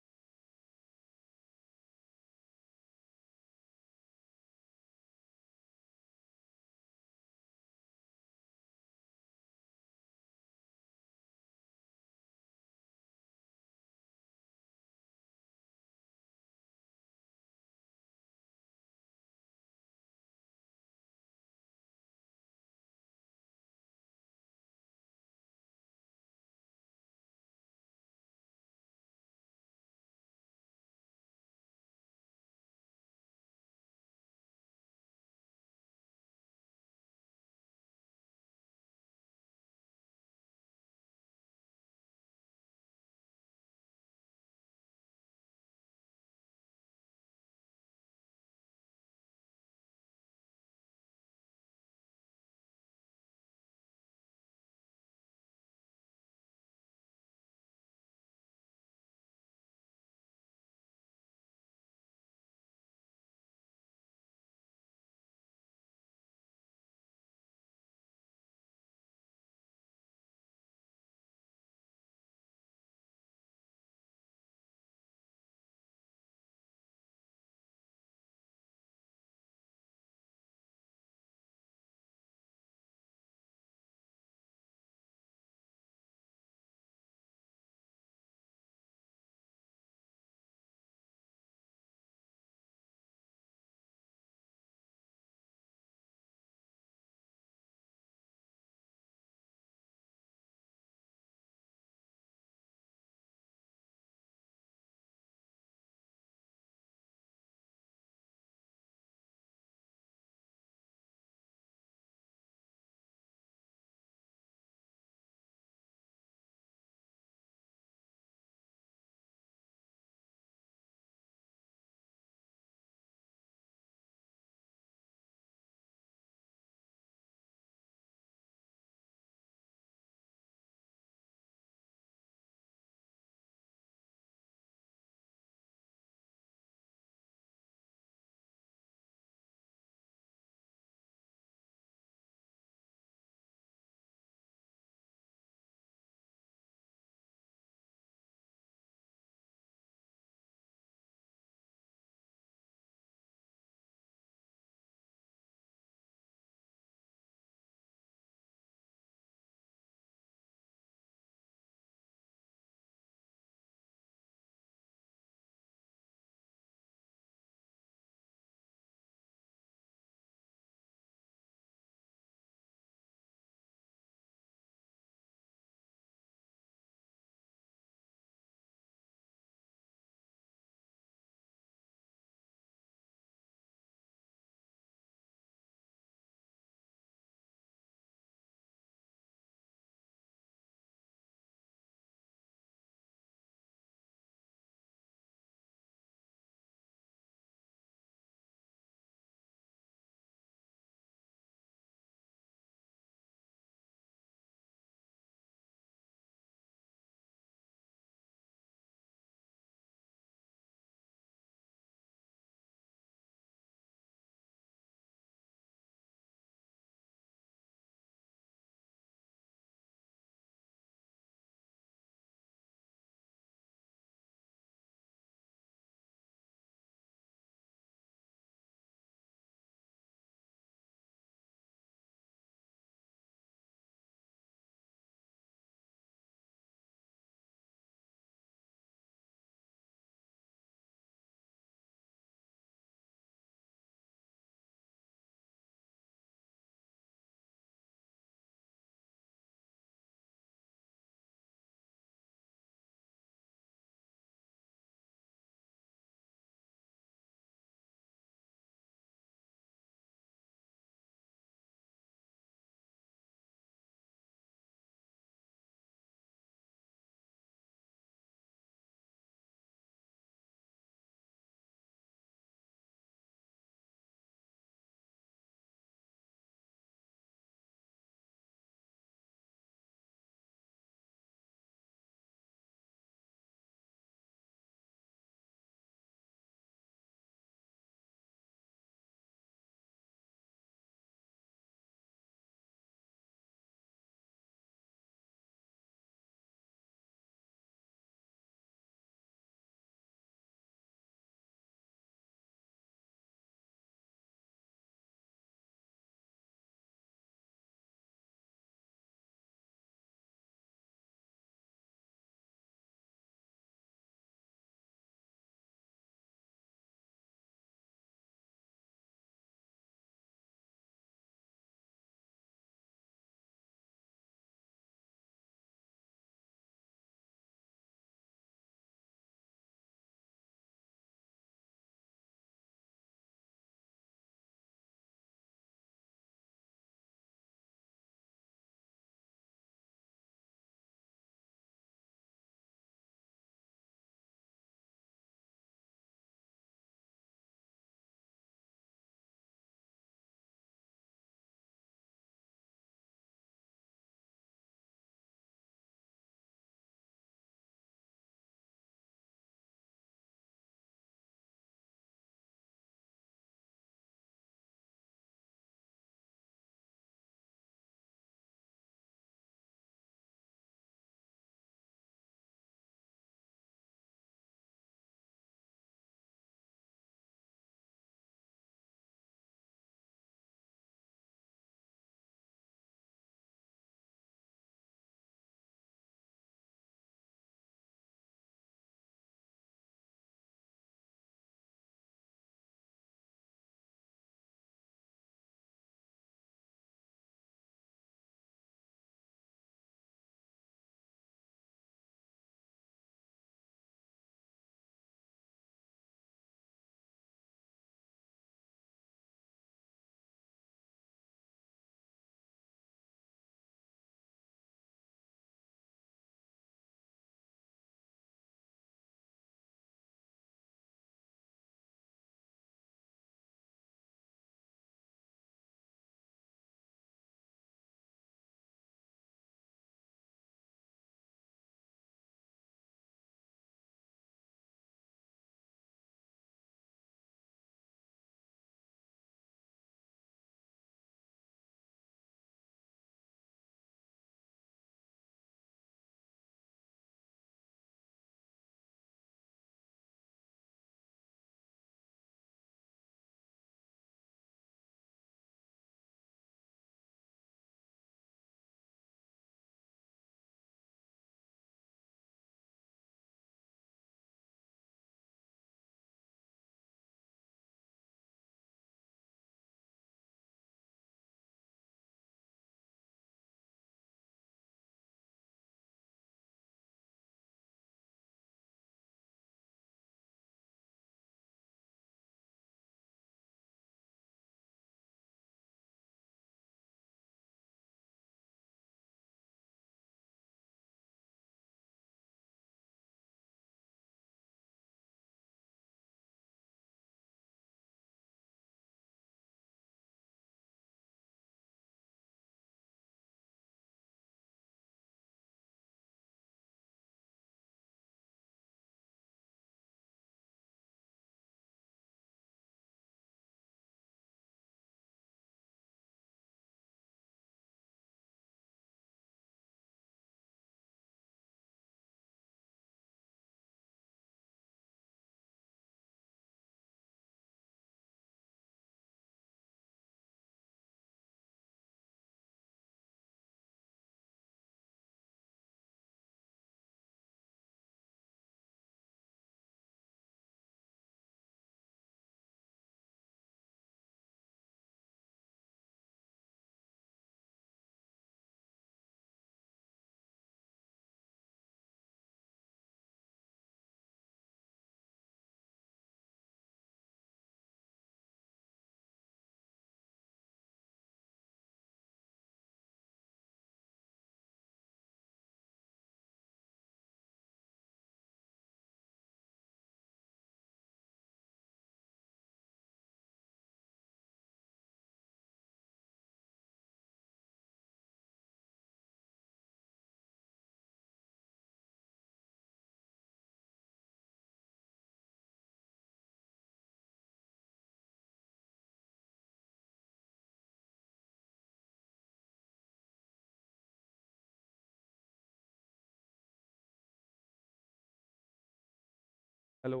हेलो,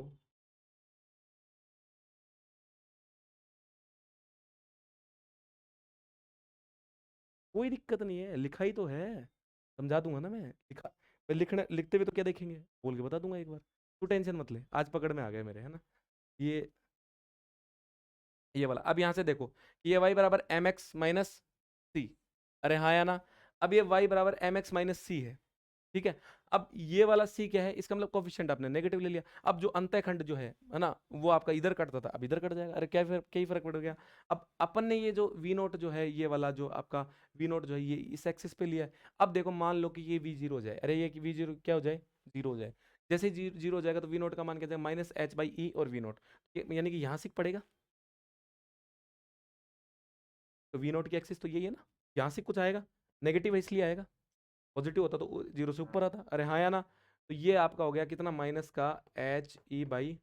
कोई दिक्कत नहीं है, लिखा ही तो है, समझा दूंगा ना मैं। लिखने लिखते हुए तो क्या देखेंगे, बोल के बता दूंगा एक बार। तू टेंशन मत ले, आज पकड़ में आ गए मेरे, है ना। ये ये वाला, अब यहाँ से देखो कि ये y बराबर एम एक्स माइनस सी, अरे हाँ या ना। अब ये y बराबर एम एक्स माइनस सी है, ठीक है। अब ये वाला c क्या है, इसका मतलब कोफिशिएंट आपने नेगेटिव ले लिया। अब जो अंतः खंड जो है ना, वो आपका इधर कटता था, अब इधर कट जाएगा, अरे क्या ही फर्क पड़ गया। अब अपन ने ये जो v नोट जो है, ये वाला जो आपका v नोट जो है, ये इस एक्सिस पे लिया है। अब देखो मान लो कि ये v जीरो हो जाए, अरे ये वी जीरो क्या हो जाए, जीरो हो जाए। जैसे जीरो हो जाएगा तो वी नोट का मान क्या जाएगा, माइनस एच बाई ई और वी नोट, यानी कि यहाँ से पड़ेगा। तो वी नोट की एक्सिस तो यही है ना, यहाँ से कुछ आएगा, नेगेटिव है इसलिए आएगा, पॉजिटिव होता तो जीरो से ऊपर आता, अरे हाँ या ना। तो ये आपका हो गया कितना, माइनस का एच ई बाई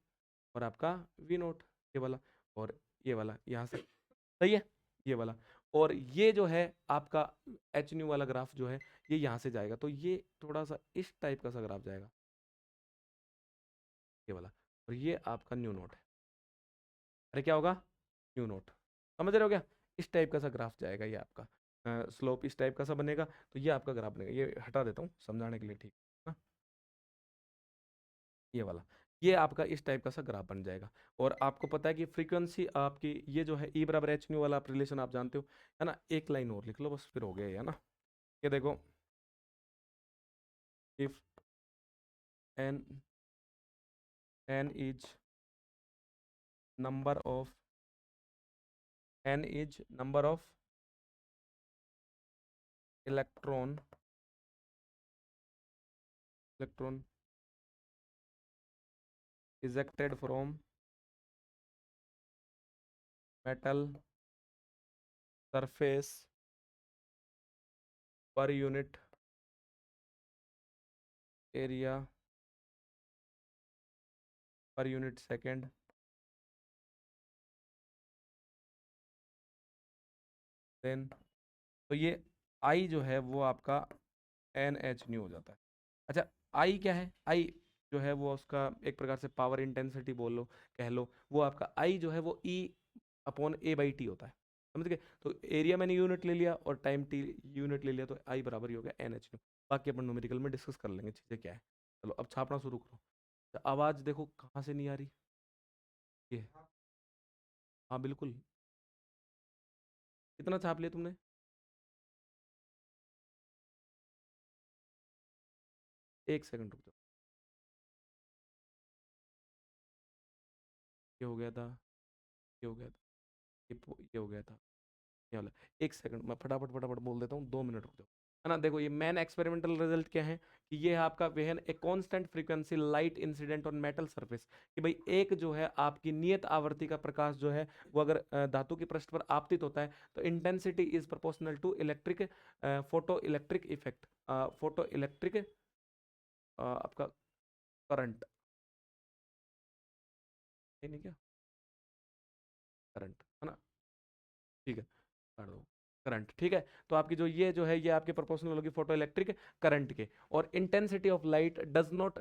और आपका वी नोट, ये वाला और ये वाला यहाँ से, सही है, ये वाला। और ये जो है आपका एच न्यू वाला ग्राफ जो है, ये यहाँ से जाएगा, तो ये थोड़ा सा इस टाइप का सा ग्राफ जाएगा, ये वाला। और ये आपका न्यू नोट है, अरे क्या होगा, न्यू नोट, समझ रहे हो क्या। इस टाइप का सा ग्राफ जाएगा ये आपका, स्लोप इस टाइप का सा बनेगा, तो ये आपका ग्राफ बनेगा। ये हटा देता हूँ समझाने के लिए, ठीक है ना। ये वाला, ये आपका इस टाइप का सा ग्राफ बन जाएगा। और आपको पता है कि फ्रीक्वेंसी आपकी ये जो है ई बराबर एच न्यू वाला आप रिलेशन आप जानते हो, है ना। एक लाइन और लिख लो बस, फिर हो गया, है ना। ये देखो, if N N is number of N is number of electron electron ejected from metal surface per unit area per unit second, then तो ये आई जो है वो आपका एन एच न्यू हो जाता है। अच्छा, आई क्या है, आई जो है वो उसका एक प्रकार से पावर इंटेंसिटी बोल लो, कह लो, वो आपका आई जो है वो ई अपॉन ए बाई टी होता है, समझ गए। तो एरिया मैंने यूनिट ले लिया और टाइम टी यूनिट ले लिया, तो आई बराबर ही हो गया एन एच न्यू। बाकी अपन न्यूमेरिकल में डिस्कस कर लेंगे चीज़ें क्या है। चलो अब छापना शुरू करो। तो आवाज़ देखो कहाँ से नहीं आ रही, ये, हाँ बिल्कुल। कितना छाप लिया तुमने, एक सेकंड रुक जाओ, ये हो गया था, ये हो गया था, ये हो गया था, ये वाला। एक सेकंड मैं फटाफट फटाफट बोल देता हूँ, 2 मिनट रुक जाओ, है ना। देखो ये मैन एक्सपेरिमेंटल रिजल्ट क्या है, कि ये है आपका वेहन a constant frequency light incident on metal surface, कि भाई एक जो है आपकी नियत आवर्ती का प्रकाश जो है, वो अगर धातु के पृष्ठ पर आपतित होता है, तो intensity is proportional to electric photo electric effect, photo electric आपका करंट, नहीं क्या, करंट, है ना, ठीक है, कर दो करंट, ठीक है। तो आपकी जो ये जो है, ये आपके प्रोपोर्शनल होगी फोटो इलेक्ट्रिक करंट के। और intensity of light does not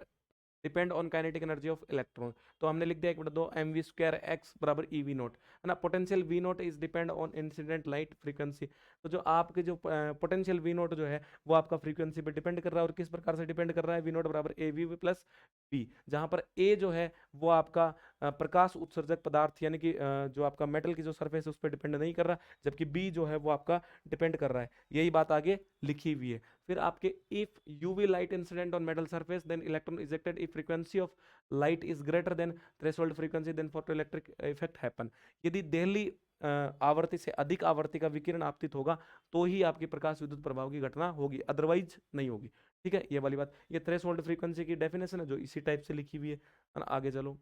depend on kinetic energy of electron. तो हमने लिख दिया 1/2 एम वी स्क्वायर एक्स बराबर ई वी नोट, है ना। Potential V naught is depend on incident light frequency. तो जो आपके जो पोटेंशियल वी नोट जो है, वो आपका फ्रीक्वेंसी पे डिपेंड कर रहा है। और किस प्रकार से डिपेंड कर रहा है, वी नोट बराबर ए वी प्लस बी, जहां पर ए जो है वो आपका प्रकाश उत्सर्जक पदार्थ यानी कि जो आपका मेटल की जो सरफेस है उस पर डिपेंड नहीं कर रहा, जबकि बी जो है वो आपका डिपेंड कर रहा है। यही बात आगे लिखी हुई है। फिर आपके if UV light incident on metal surface then electron ejected if frequency of light is greater than threshold frequency then photoelectric effect happen. यदि देहली आवर्ती से अधिक आवर्ती का विकिरण आपतित होगा, तो ही आपकी प्रकाश विद्युत प्रभाव की घटना होगी, अदरवाइज नहीं होगी, ठीक है। ये वाली बात, ये थ्रेशोल्ड फ्रीक्वेंसी की डेफिनेशन है जो इसी टाइप से लिखी हुई है ना। आगे चलो,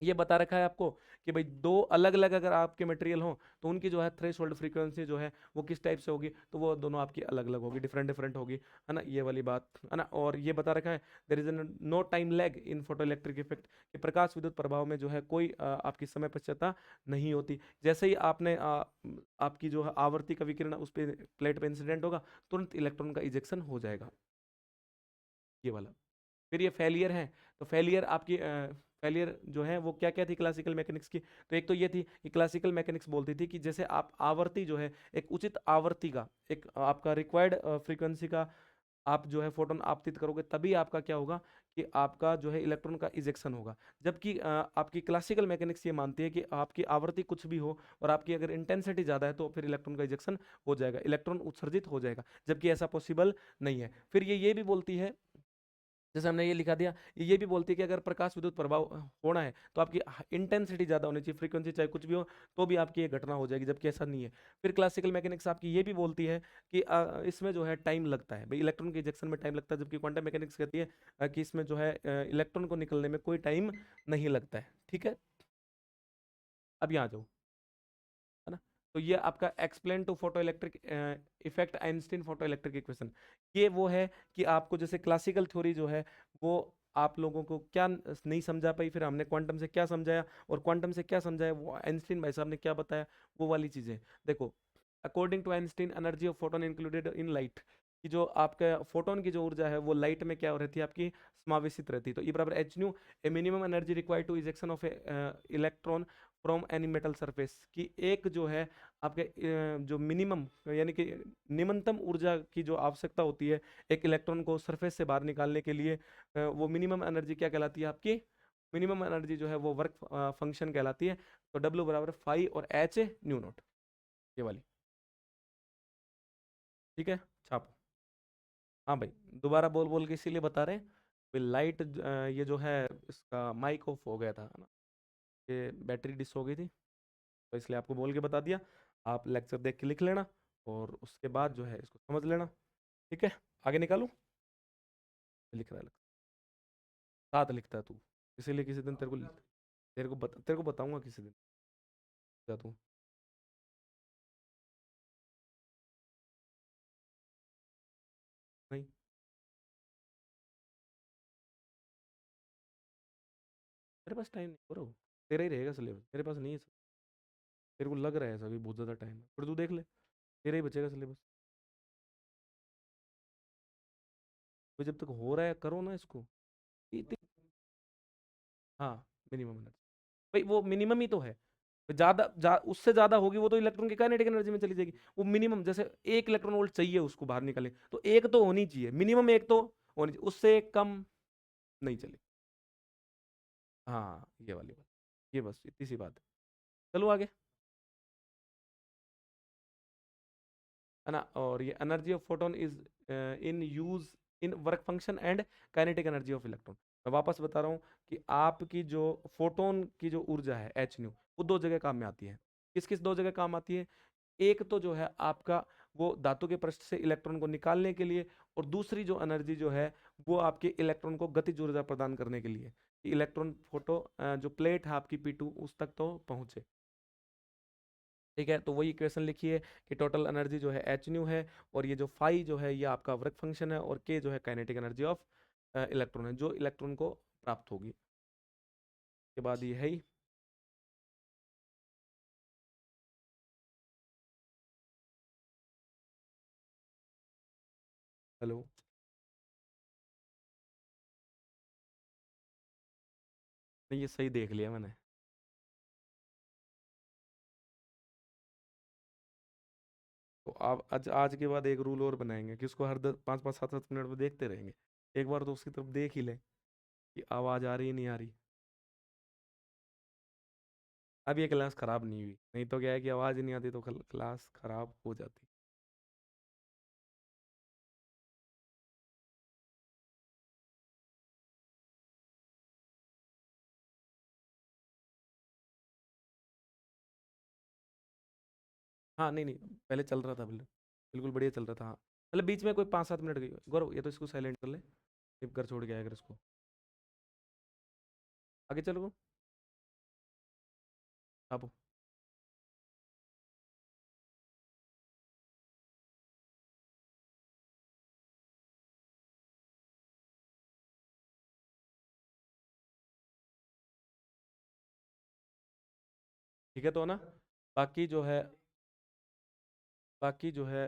ये बता रखा है आपको कि भाई दो अलग अलग अगर आपके मटेरियल हो, तो उनकी जो है थ्रेशोल्ड फ्रीक्वेंसी जो है वो किस टाइप से होगी, तो वो दोनों आपकी अलग अलग होगी, डिफरेंट डिफरेंट होगी, है ना। ये वाली बात, है ना। और ये बता रखा है there is no time lag in photo electric effect, कि प्रकाश विद्युत प्रभाव में जो है कोई आपकी समय पश्चाता नहीं होती। जैसे ही आपने आपकी जो है आवर्ती का विकिरण उस पर प्लेट पे इंसिडेंट होगा, तुरंत इलेक्ट्रॉन का इजेक्शन हो जाएगा, ये वाला। फिर ये फेलियर है, तो फेलियर आपकी फेलियर जो है वो क्या क्या थी क्लासिकल मैकेनिक्स की? तो एक तो ये थी कि क्लासिकल मैकेनिक्स बोलती थी कि जैसे आप आवर्ती जो है, एक उचित आवर्ती का, एक आपका रिक्वायर्ड फ्रीक्वेंसी का आप जो है फोटोन आपतित करोगे, तभी आपका क्या होगा कि आपका जो है इलेक्ट्रॉन का इजेक्शन होगा। जबकि आपकी क्लासिकल मैकेनिक्स ये मानती है कि आपकी आवृत्ति कुछ भी हो और आपकी अगर इंटेंसिटी ज़्यादा है तो फिर इलेक्ट्रॉन का इजेक्शन हो जाएगा, इलेक्ट्रॉन उत्सर्जित हो जाएगा, जबकि ऐसा पॉसिबल नहीं है। फिर ये भी बोलती है, जैसे हमने ये लिखा दिया, ये भी बोलती है कि अगर प्रकाश विद्युत प्रभाव होना है तो आपकी इंटेंसिटी ज़्यादा होनी चाहिए, फ्रीक्वेंसी चाहे कुछ भी हो तो भी आपकी ये घटना हो जाएगी, जबकि ऐसा नहीं है। फिर क्लासिकल मैकेनिक्स आपकी ये भी बोलती है कि इसमें जो है टाइम लगता है भाई, इलेक्ट्रॉन के इजेक्शन में टाइम लगता है, जबकि क्वांटम मैकेनिक्स कहती है कि इसमें जो है इलेक्ट्रॉन को निकलने में कोई टाइम नहीं लगता है। ठीक है, अब यहाँ जाओ, है ना? तो ये आपका explain to photo electric effect Einstein photo electric equation, ये वो है कि आपको जैसे क्लासिकल थ्योरी जो है वो आप लोगों को क्या नहीं समझा पाई, फिर हमने क्वांटम से क्या समझाया और क्वांटम से क्या समझाया, वो आइंस्टीन भाई साहब ने क्या बताया, वो वाली चीजें देखो। According to Einstein energy of photon included in light, कि जो आपका फोटोन की जो ऊर्जा है वो लाइट में क्या रहती है आपकी, समावेशित रहती है। तो ई बराबर H nu, a minimum energy required to ejection of electron from any metal surface, की एक जो है आपके जो मिनिमम यानी कि निम्नतम ऊर्जा की जो आवश्यकता होती है एक इलेक्ट्रॉन को सरफेस से बाहर निकालने के लिए, वो मिनिमम एनर्जी क्या कहलाती है आपकी, मिनिमम एनर्जी जो है वो वर्क फंक्शन कहलाती है। तो डब्ल्यू बराबर फाइव और एच न्यू नोट, ये वाली। ठीक है, छापो। हाँ भाई, दोबारा बोल बोल के इसीलिए बता रहे हैं, लाइट ये जो है इसका माइक ऑफ हो गया था, है ना, ये बैटरी डिस हो गई थी, तो इसलिए आपको बोल के बता दिया। आप लेक्चर देख के लिख लेना और उसके बाद जो है इसको समझ लेना। ठीक है, आगे निकालूं? लिख रहा है, साथ लिखता है तू, इसीलिए किसी दिन तेरे को बताऊंगा किसी दिन, जा तू। नहीं, मेरे पास टाइम नहीं करो, तेरा ही रहेगा सिलेबस, मेरे पास नहीं है। तेरे को लग रहा है अभी बहुत ज़्यादा टाइम है, फिर तू देख ले, तेरा ही बचेगा सिलेबस। तो जब तक हो रहा है करो ना इसको। इतनी, हाँ, मिनिमम एनर्जी, भाई वो मिनिमम ही तो है। उससे ज्यादा होगी वो तो इलेक्ट्रॉन की काइनेटिक एनर्जी में चली जाएगी। वो मिनिमम जैसे 1 इलेक्ट्रॉन वोल्ट चाहिए उसको बाहर निकाले, तो एक तो होनी चाहिए, मिनिमम एक तो होनी चाहिए, उससे कम नहीं चले। हाँ, ये वाली बात, ये बस इतनी सी बात है। चलो आगे, है ना? और ये energy of photon is in use in work function and kinetic energy of electron. मैं वापस बता रहा हूँ कि आपकी जो फोटोन की जो ऊर्जा है एच न्यू, वो दो जगह काम में आती है। किस किस दो जगह काम आती है? एक तो जो है आपका वो धातु के पृष्ठ से इलेक्ट्रॉन को निकालने के लिए, और दूसरी जो एनर्जी जो है वो आपके इलेक्ट्रॉन को गतिज ऊर्जा प्रदान करने के लिए, इलेक्ट्रॉन फोटो जो प्लेट है आपकी P2 उस तक तो पहुंचे। ठीक है, तो वही इक्वेशन लिखिए कि टोटल एनर्जी जो है एच न्यू है, और ये जो फाई जो है ये आपका वर्क फंक्शन है, और के जो है काइनेटिक एनर्जी ऑफ इलेक्ट्रॉन है जो इलेक्ट्रॉन को प्राप्त होगी। के बाद ये है ही। हेलो, नहीं ये सही देख लिया मैंने। तो आप आज आज के बाद एक रूल और बनाएंगे कि उसको हर 5 5 7 7 मिनट में देखते रहेंगे, एक बार तो उसकी तरफ देख ही ले कि आवाज आ रही नहीं आ रही। अब ये क्लास खराब नहीं हुई, नहीं तो क्या है कि आवाज नहीं आती तो क्लास खराब हो जाती। हाँ, नहीं नहीं, पहले चल रहा था, बिल्कुल बिल्कुल बढ़िया चल रहा था। हाँ, मतलब बीच में कोई 5 7 मिनट गई। गौरव, ये तो इसको साइलेंट कर ले, सिर्फ घर छोड़ के आया अगर इसको। आगे चलो आप। ठीक है, तो ना बाकी जो है, बाकी जो है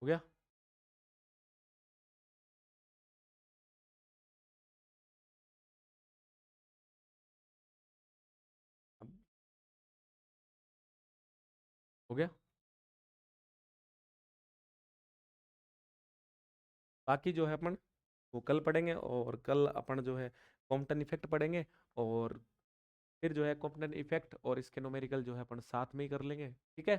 हो गया? अब हो गया? बाकी जो है अपन वो कल पढ़ेंगे, और कल अपन जो है कॉम्पटन इफेक्ट पढ़ेंगे, और फिर जो है कॉम्पटन इफेक्ट और इसके न्यूमेरिकल जो है अपन साथ में ही कर लेंगे, ठीक है?